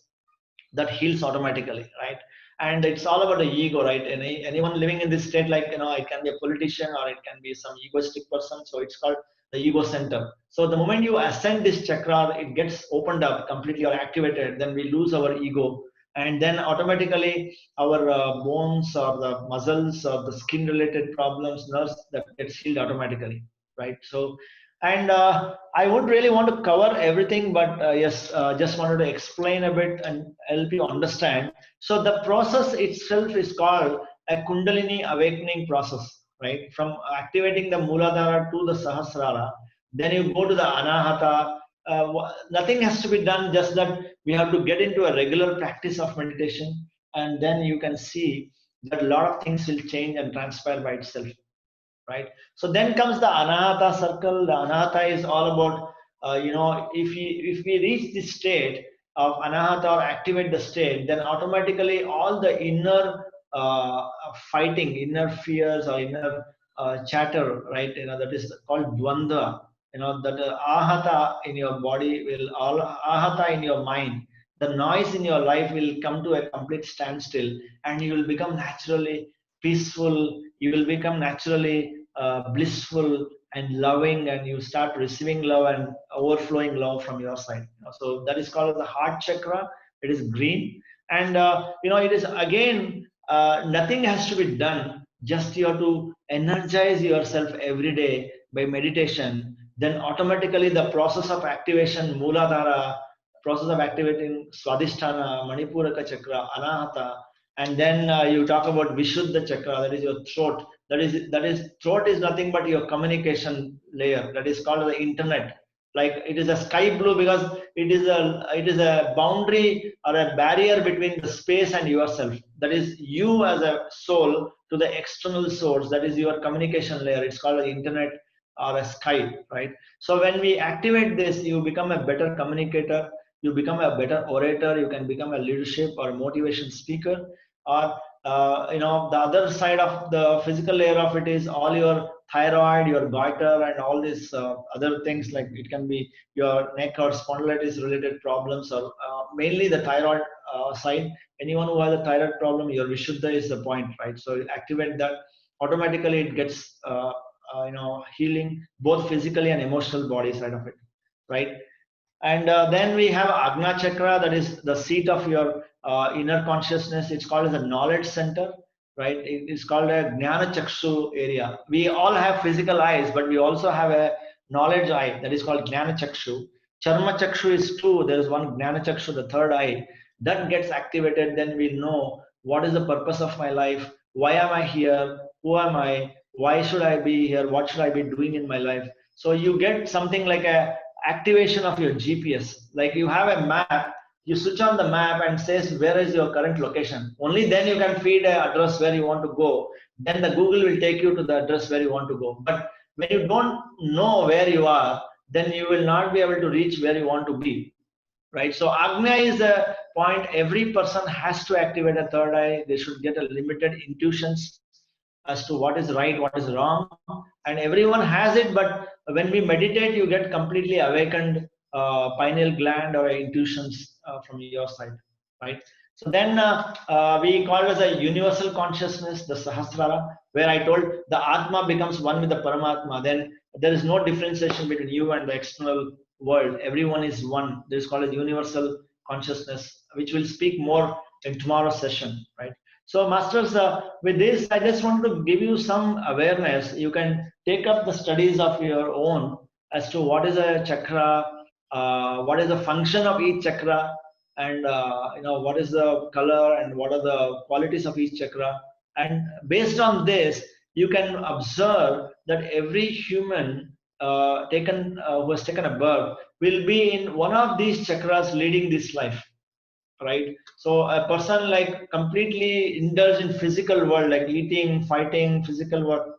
that heals automatically, right? And it's all about the ego, right? Anyone living in this state, like, it can be a politician or it can be some egoistic person, so it's called the ego center. So the moment you ascend this chakra, it gets opened up completely or activated, then we lose our ego, and then automatically our bones or the muscles or the skin related problems, nerves, that gets healed automatically, right? So, and I would really want to cover everything, but yes, just wanted to explain a bit and help you understand. So the process itself is called a Kundalini awakening process, right? From activating the Mooladhara to the Sahasrara, then you go to the Anahata. Nothing has to be done, just that we have to get into a regular practice of meditation, and then you can see that a lot of things will change and transpire by itself, right? So then comes the Anahata circle. The Anahata is all about, if we reach this state of Anahata or activate the state, then automatically all the inner fighting, inner fears or inner chatter, right? That is called Dvandva. That Ahata in your body will, all Ahata in your mind, the noise in your life will come to a complete standstill, and you will become naturally peaceful. You will become naturally blissful and loving, and you start receiving love and overflowing love from your side. So that is called the heart chakra. It is green, and it is again, nothing has to be done. Just you have to energize yourself every day by meditation. Then automatically the process of activation, Mooladhara, process of activating Swadhisthana, Manipuraka chakra, Anahata, and then you talk about Vishuddha chakra, that is your throat. That is throat is nothing but your communication layer. That is called the internet. Like it is a sky blue, because it is a boundary or a barrier between the space and yourself. That is you as a soul to the external source. That is your communication layer. It's called the internet or a sky, right? So when we activate this, you become a better communicator, you become a better orator, you can become a leadership or motivation speaker. Or the other side of the physical layer of it is all your thyroid, your goiter, and all these other things, like it can be your neck or spondylitis related problems, or mainly the thyroid side. Anyone who has a thyroid problem, your Vishuddha is the point, right? So you activate that, automatically it gets healing both physically and emotional body side of it, right? And then we have Agna Chakra, that is the seat of your inner consciousness. It's called as a knowledge center, right? It's called a Jnana Chakshu area. We all have physical eyes, but we also have a knowledge eye that is called Jnana Chakshu. Charma Chakshu is two. There is one Jnana Chakshu, the third eye, that gets activated. Then we know what is the purpose of my life, why am I here, who am I, why should I be here, what should I be doing in my life. So you get something like a activation of your GPS. Like you have a map, you switch on the map and says where is your current location. Only then you can feed an address where you want to go. Then the Google will take you to the address where you want to go. But when you don't know where you are, then you will not be able to reach where you want to be, right? So Agnya is a point. Every person has to activate a third eye. They should get a limited intuitions as to what is right, what is wrong, and everyone has it. But when we meditate, you get completely awakened pineal gland or intuitions from your side, right? So then we call it as a universal consciousness, the Sahasrara, where I told the Atma becomes one with the Paramatma. Then there is no differentiation between you and the external world. Everyone is one. This is called as universal consciousness, which we'll speak more in tomorrow's session, right? So masters, with this, I just want to give you some awareness. You can take up the studies of your own as to what is a chakra, what is the function of each chakra, and what is the color and what are the qualities of each chakra. And based on this, you can observe that every human who has taken a birth will be in one of these chakras leading this life, right? So a person like completely indulged in physical world, like eating, fighting, physical work.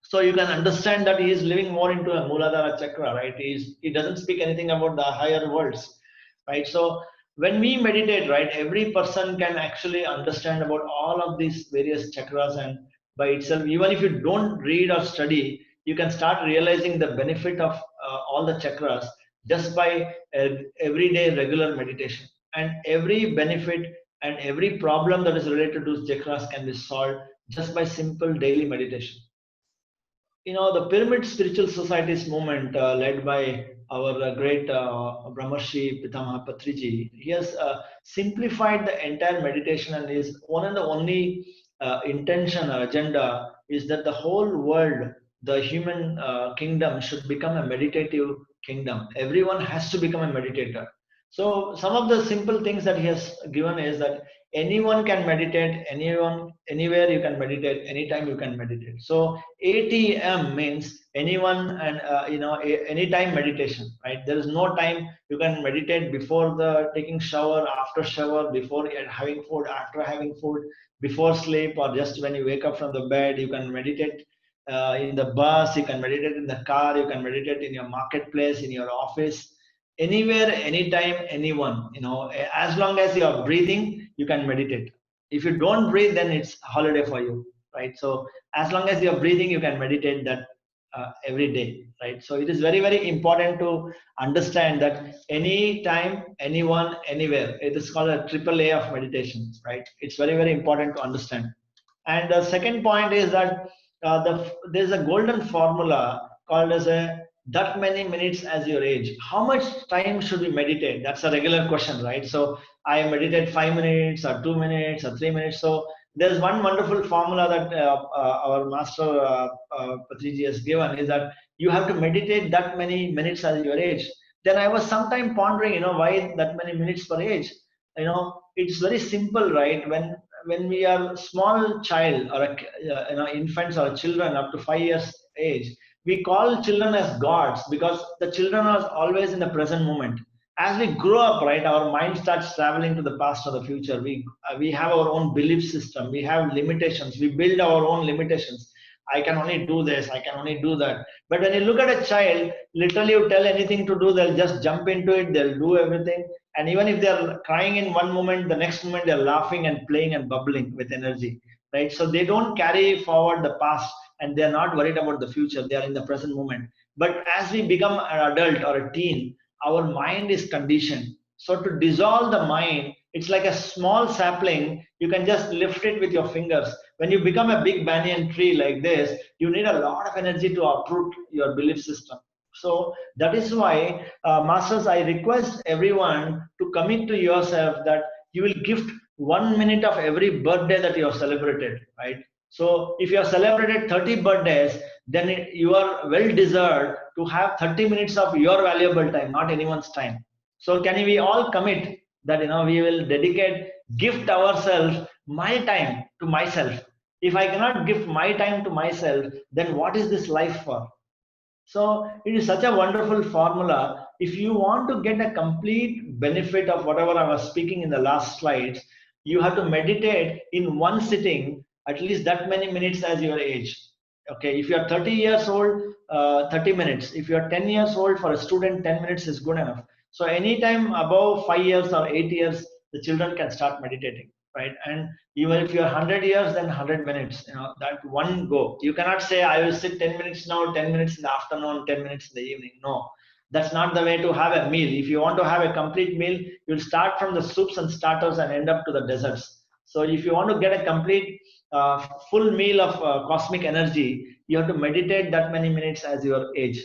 So you can understand that he is living more into a Muladhara chakra, right? He doesn't speak anything about the higher worlds, right? So when we meditate, right, every person can actually understand about all of these various chakras, and by itself, even if you don't read or study, you can start realizing the benefit of all the chakras just by everyday regular meditation. And every benefit and every problem that is related to chakras can be solved just by simple daily meditation. The Pyramid Spiritual Societies movement, led by our great Brahmarshi Pitamaha Patriji, he has simplified the entire meditation, and his one and the only intention or agenda is that the whole world, the human kingdom, should become a meditative kingdom. Everyone has to become a meditator. So some of the simple things that he has given is that anyone can meditate, anyone, anywhere you can meditate, anytime you can meditate. So ATM means anyone, and anytime meditation, right? There is no time. You can meditate before the taking shower, after shower, before having food, after having food, before sleep, or just when you wake up from the bed. You can meditate in the bus, you can meditate in the car, you can meditate in your marketplace, in your office, anywhere, anytime, anyone. As long as you are breathing, you can meditate. If you don't breathe, then it's holiday for you, right? So as long as you're breathing, you can meditate that every day, right? So it is very, very important to understand that anytime, anyone, anywhere, it is called a triple A of meditation, right? It's very, very important to understand. And the second point is that there's a golden formula called as that many minutes as your age. How much time should we meditate? That's a regular question, right? So I meditate 5 minutes or 2 minutes or 3 minutes. So there's one wonderful formula that our master Patriji has given, is that you have to meditate that many minutes as your age. Then I was sometime pondering, why that many minutes per age? It's very simple, right? When we are small child, or infants or children up to 5 years age, we call children as gods, because the children are always in the present moment. As we grow up, right, our mind starts traveling to the past or the future. We have our own belief system. We have limitations. We build our own limitations. I can only do this, I can only do that. But when you look at a child, literally you tell anything to do, they'll just jump into it, they'll do everything. And even if they're crying in one moment, the next moment they're laughing and playing and bubbling with energy, right? So they don't carry forward the past. and they're not worried about the future. They are in the present moment. But as we become an adult or a teen, our mind is conditioned. So to dissolve the mind, it's like a small sapling. You can just lift it with your fingers. When you become a big banyan tree like this, you need a lot of energy to uproot your belief system. So that is why, masters, I request everyone to commit to yourself that you will gift 1 minute of every birthday that you have celebrated, right? So if you have celebrated 30 birthdays, then you are well deserved to have 30 minutes of your valuable time, not anyone's time. So can we all commit that we will dedicate, gift ourselves my time to myself. If I cannot give my time to myself, then what is this life for? So it is such a wonderful formula. If you want to get a complete benefit of whatever I was speaking in the last slides, you have to meditate in one sitting at least that many minutes as your age. Okay, if you are 30 years old, 30 minutes. If you are 10 years old, for a student, 10 minutes is good enough. So anytime above 5 years or 8 years, the children can start meditating, right? And even if you're 100 years, then 100 minutes, that one go. You cannot say, I will sit 10 minutes now, 10 minutes in the afternoon, 10 minutes in the evening. No, that's not the way to have a meal. If you want to have a complete meal, you'll start from the soups and starters and end up to the desserts. So if you want to get a complete full meal of cosmic energy, you have to meditate that many minutes as your age,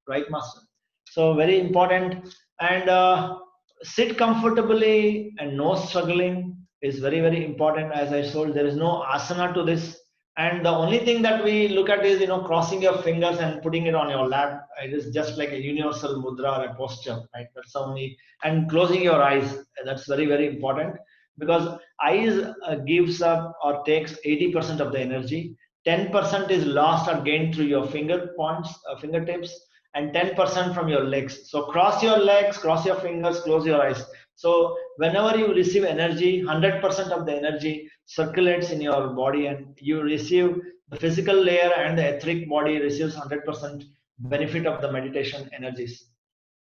right, master? So very important. And sit comfortably and no struggling is very, very important. As I told, there is no asana to this. And the only thing that we look at is, crossing your fingers and putting it on your lap. It is just like a universal mudra or a posture, right? That's only, and closing your eyes. That's very, very important, because eyes gives up or takes 80% of the energy. 10% is lost or gained through your fingertips, and 10% from your legs. So cross your legs, cross your fingers, close your eyes. So whenever you receive energy, 100% of the energy circulates in your body, and you receive the physical layer, and the etheric body receives 100% benefit of the meditation energies,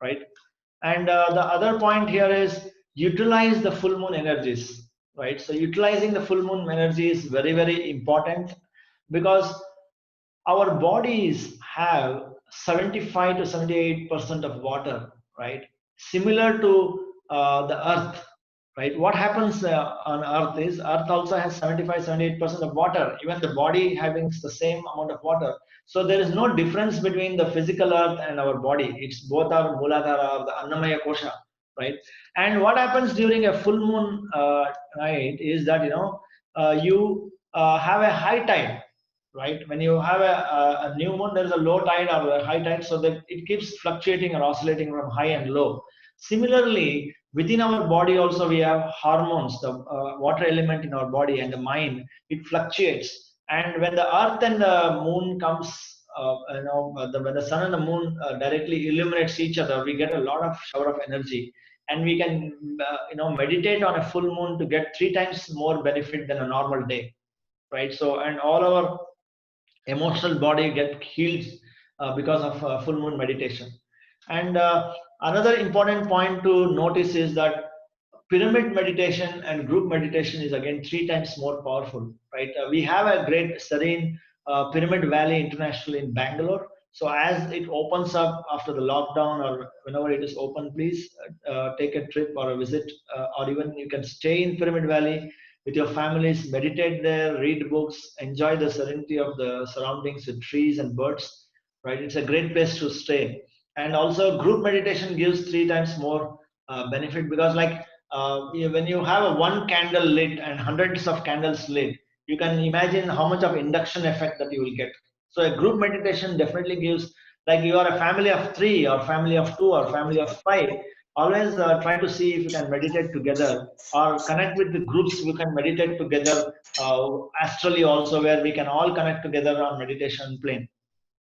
right? And the other point here is utilize the full moon energies, right? So utilizing the full moon energy is very, very important, because our bodies have 75 to 78% of water, right? Similar to the earth, right? What happens on earth is, earth also has 75-78% of water, even the body having the same amount of water. So there is no difference between the physical earth and our body. It's both our Muladhara, or the Annamaya Kosha, right? And what happens during a full moon night is that you have a high tide, right? When you have a new moon, there is a low tide or a high tide, so that it keeps fluctuating or oscillating from high and low. Similarly, within our body also we have hormones, the water element in our body and the mind, it fluctuates. And when the earth and the moon comes, when the sun and the moon directly illuminates each other, we get a lot of shower of energy, and we can meditate on a full moon to get 3 times more benefit than a normal day, right? So, and all our emotional body get healed because of full moon meditation. And another important point to notice is that pyramid meditation and group meditation is again 3 times more powerful, right? We have a great serene Pyramid Valley International in Bangalore. So as it opens up after the lockdown, or whenever it is open, please take a trip or a visit, or even you can stay in Pyramid Valley with your families, meditate there, read books, enjoy the serenity of the surroundings with trees and birds, right? It's a great place to stay. And also group meditation gives 3 times more benefit, because like when you have a one candle lit and hundreds of candles lit, you can imagine how much of induction effect that you will get. So a group meditation definitely gives, like you are a family of 3 or family of 2 or family of 5, always try to see if you can meditate together, or connect with the groups you can meditate together astrally also, where we can all connect together on meditation plane,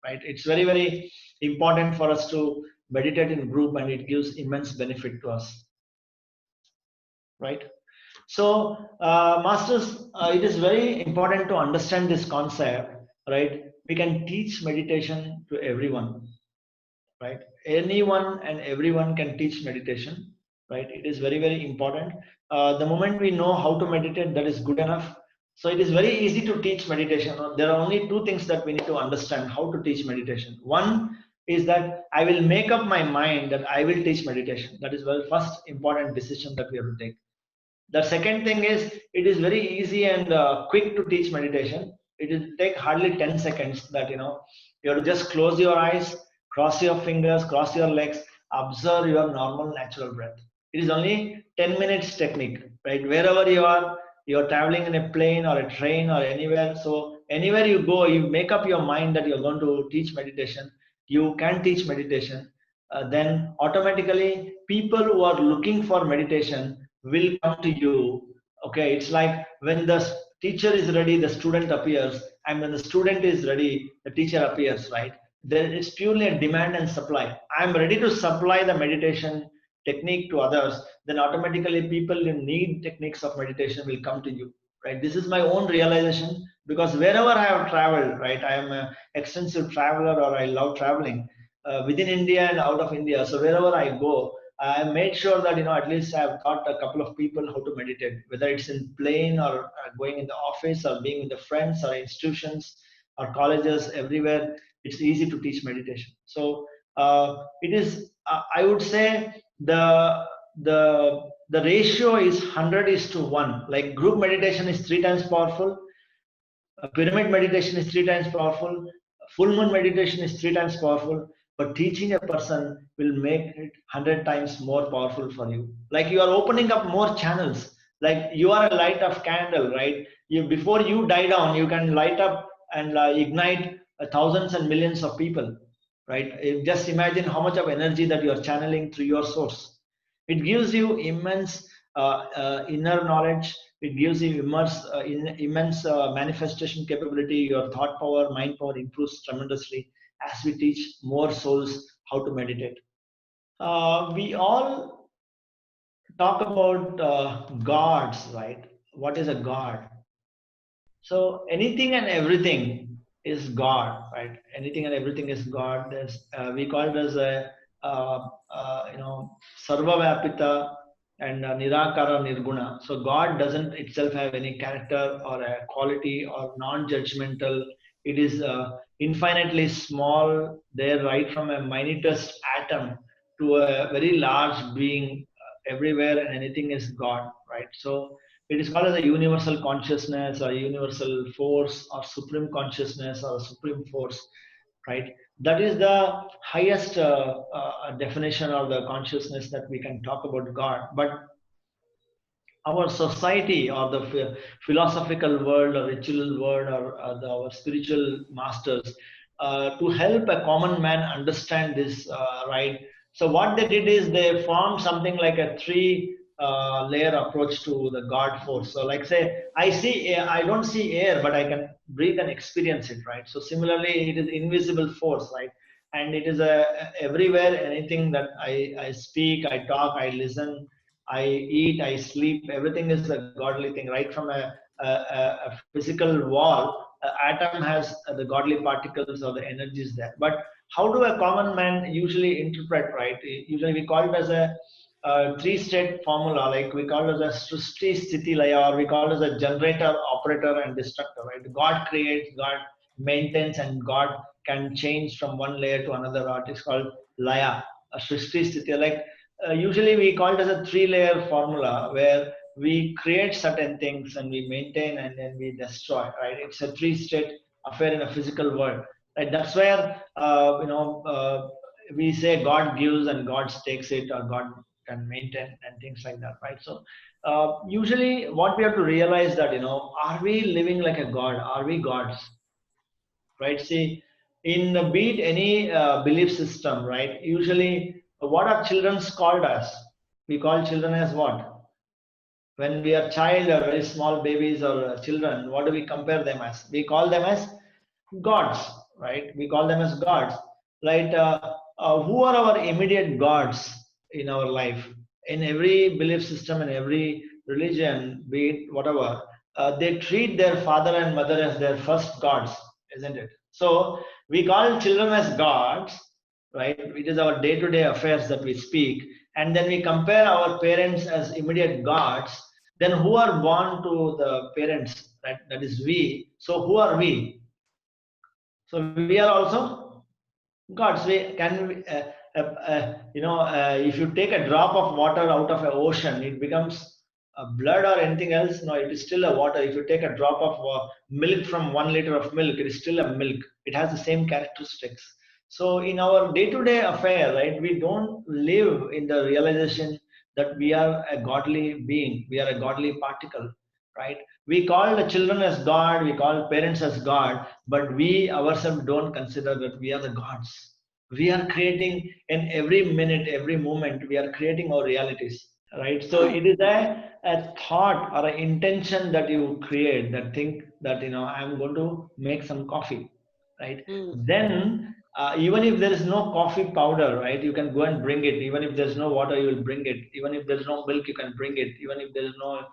right? It's very, very important for us to meditate in group, and it gives immense benefit to us, right? So masters, it is very important to understand this concept, right? We can teach meditation to everyone, right? Anyone and everyone can teach meditation, right? It is very, very important. The moment we know how to meditate, that is good enough. So it is very easy to teach meditation. There are only two things that we need to understand how to teach meditation. One is that I will make up my mind that I will teach meditation. That is the first important decision that we have to take. The second thing is it is very easy and quick to teach meditation. It will take hardly 10 seconds that you have to just close your eyes, cross your fingers, cross your legs, observe your normal natural breath. It is only 10 minutes technique, right? Wherever you are, you're traveling in a plane or a train or anywhere. So anywhere you go, you make up your mind that you're going to teach meditation. You can teach meditation. Then automatically people who are looking for meditation will come to you. Okay, it's like when the teacher is ready, the student appears, and when the student is ready, the teacher appears, right? Then it's purely a demand and supply. I'm ready to supply the meditation technique to others, then automatically people who need techniques of meditation will come to you, right? This is my own realization, because wherever I have traveled, right, I am an extensive traveler, or I love traveling within India and out of India. So wherever I go, I made sure that at least I've taught a couple of people how to meditate, whether it's in plane or going in the office or being with the friends or institutions or colleges, everywhere. It's easy to teach meditation. So it is. I would say the ratio is 100:1. Like group meditation is 3 times powerful. Pyramid meditation is 3 times powerful. Full moon meditation is 3 times powerful. But teaching a person will make it 100 times more powerful for you. Like you are opening up more channels. Like you are a light of candle, right? You before you die down, you can light up and ignite thousands and millions of people, right? Just imagine how much of energy that you are channeling through your source. It gives you immense inner knowledge. It gives you immense manifestation capability. Your thought power, mind power improves tremendously as we teach more souls how to meditate. We all talk about gods, right? What is a god? So anything and everything is God, right? Anything and everything is God. We call it as a Sarva Vyapita and Nirakara Nirguna. So God doesn't itself have any character or a quality or non-judgmental. It is infinitely small. There, right from a minutest atom to a very large being, everywhere and anything is God, right? So it is called as a universal consciousness or universal force or supreme consciousness or supreme force, right? That is the highest definition of the consciousness that we can talk about God. But our society or the philosophical world or ritual world or our spiritual masters to help a common man understand this, right? So what they did is they formed something like a three layer approach to the God force. So like say I see air, I don't see air, but I can breathe and experience it, right? So similarly it is invisible force, right? And it is everywhere. Anything that I speak, I talk, I listen, I eat, I sleep, everything is a godly thing, right? From a physical wall, atom has the godly particles or the energies there. But how do a common man usually interpret, right? Usually we call it as a three-state formula, like we call it as a Srishti Sthiti Laya, or we call it as a generator, operator, and destructor, right? God creates, God maintains, and God can change from one layer to another, or it is called Laya, a Srishti Sthiti. Like usually we call it as a three-layer formula where we create certain things and we maintain and then we destroy, right? It's a three-state affair in a physical world, right? That's where we say God gives and God takes it, or God can maintain and things like that, right? So usually what we have to realize that are we living like a god? Are we gods, right? See, in beat any belief system, right? Usually what are children's called as? We call children as what? When we are child or very small babies or children, what do we compare them as? We call them as gods, right? We call them as gods, right? Who are our immediate gods in our life? In every belief system, in every religion, be it whatever, they treat their father and mother as their first gods, isn't it? So we call children as gods, right? It is our day-to-day affairs that we speak, and then we compare our parents as immediate gods. Then who are born to the parents? right? That is we. So who are we? So we are also gods. We can, if you take a drop of water out of an ocean, it becomes blood or anything else. No, it is still a water. If you take a drop of milk from 1 liter of milk, it is still a milk. It has the same characteristics. So in our day-to-day affair, right, we don't live in the realization that we are a godly being. We are a godly particle, right? We call the children as God. We call parents as God, but we ourselves don't consider that we are the gods. We are creating in every minute, every moment, we are creating our realities, right? So it is a thought or an intention that you create, that think that, I'm going to make some coffee, right? Then even if there is no coffee powder, right, you can go and bring it. Even if there's no water, you will bring it. Even if there's no milk, you can bring it. Even if there's no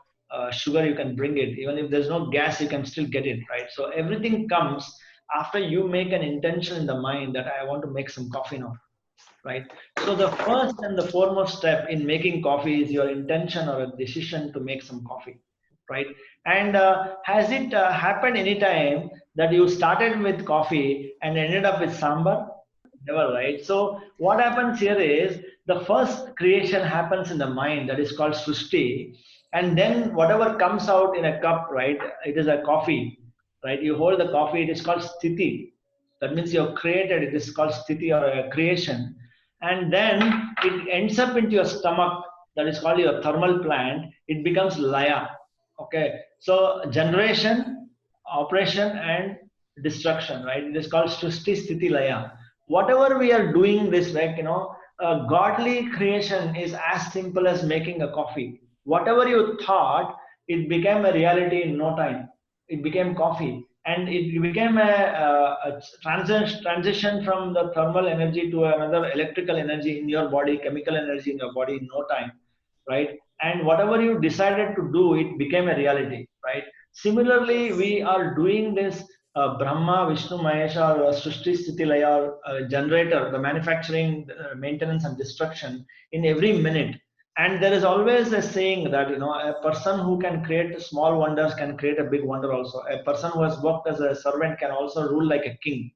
sugar, you can bring it. Even if there's no gas, you can still get it, right? So everything comes after you make an intention in the mind that I want to make some coffee now, right? So the first and the foremost step in making coffee is your intention or a decision to make some coffee, right? And has it happened anytime that you started with coffee and ended up with sambar? Never, right? So what happens here is the first creation happens in the mind, that is called Srushti, and then whatever comes out in a cup, right? It is a coffee, right? You hold the coffee, it is called Sthiti. That means you have created, it is called Sthiti or a creation. And then it ends up into your stomach, that is called your thermal plant. It becomes Laya. Okay. So generation, operation, and destruction, right? It is called Srushti Sthiti Laya. Whatever we are doing this, like, godly creation is as simple as making a coffee. Whatever you thought, it became a reality in no time. It became coffee, and it became a transition from the thermal energy to another electrical energy in your body, chemical energy in your body in no time, right? And whatever you decided to do, it became a reality, right? Similarly, we are doing this Brahma, Vishnu, Mahesha, or Srishti, Sthiti, Laya, or generator, the manufacturing, maintenance, and destruction in every minute. And there is always a saying that, a person who can create small wonders can create a big wonder also. A person who has worked as a servant can also rule like a king,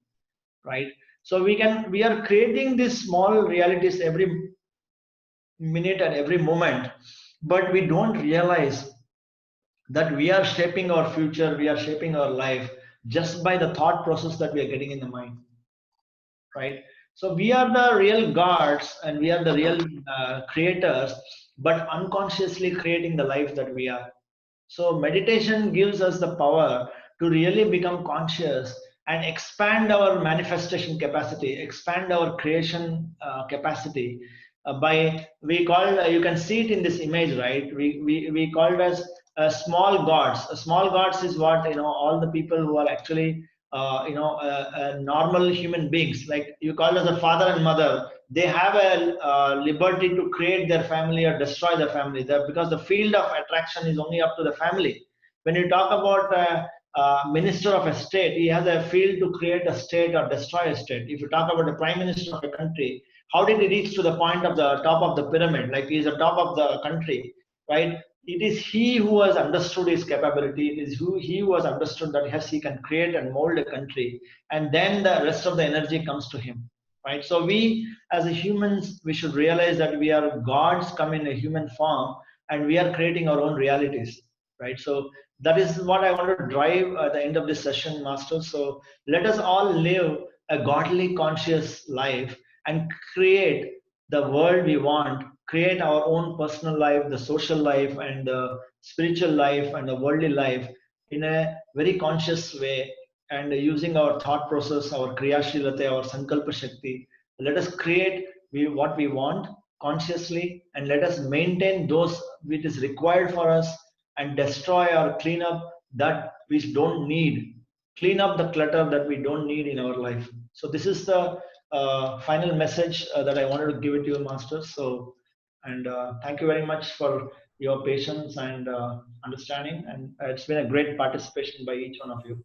right? So we are creating these small realities every minute and every moment, but we don't realize that we are shaping our future, we are shaping our life just by the thought process that we are getting in the mind, right? So we are the real gods and we are the real creators, but unconsciously creating the life that we are. So meditation gives us the power to really become conscious and expand our manifestation capacity, expand our creation capacity. By we call, you can see it in this image, right? We call it as small gods. Small gods is what, all the people who are actually normal human beings, like you call as a father and mother. They have a liberty to create their family or destroy their family there, because the field of attraction is only up to the family. When you talk about a minister of a state, he has a field to create a state or destroy a state. If you talk about the prime minister of a country, how did he reach to the point of the top of the pyramid? Like, he's the top of the country, right? It is he who has understood his capability. It is he who has understood that yes, he can create and mold a country, and then the rest of the energy comes to him, right? So we as a humans, we should realize that we are gods come in a human form, and we are creating our own realities, right? So that is what I want to drive at the end of this session, master. So let us all live a godly conscious life and create the world we want, create our own personal life, the social life, and the spiritual life, and the worldly life in a very conscious way, and using our thought process, our kriyashilate, our sankalpa shakti. Let us create what we want consciously, and let us maintain those which is required for us, and destroy or clean up that which don't need, clean up the clutter that we don't need in our life. So this is the final message that I wanted to give it to you, masters. So, and thank you very much for your patience and understanding, and it's been a great participation by each one of you.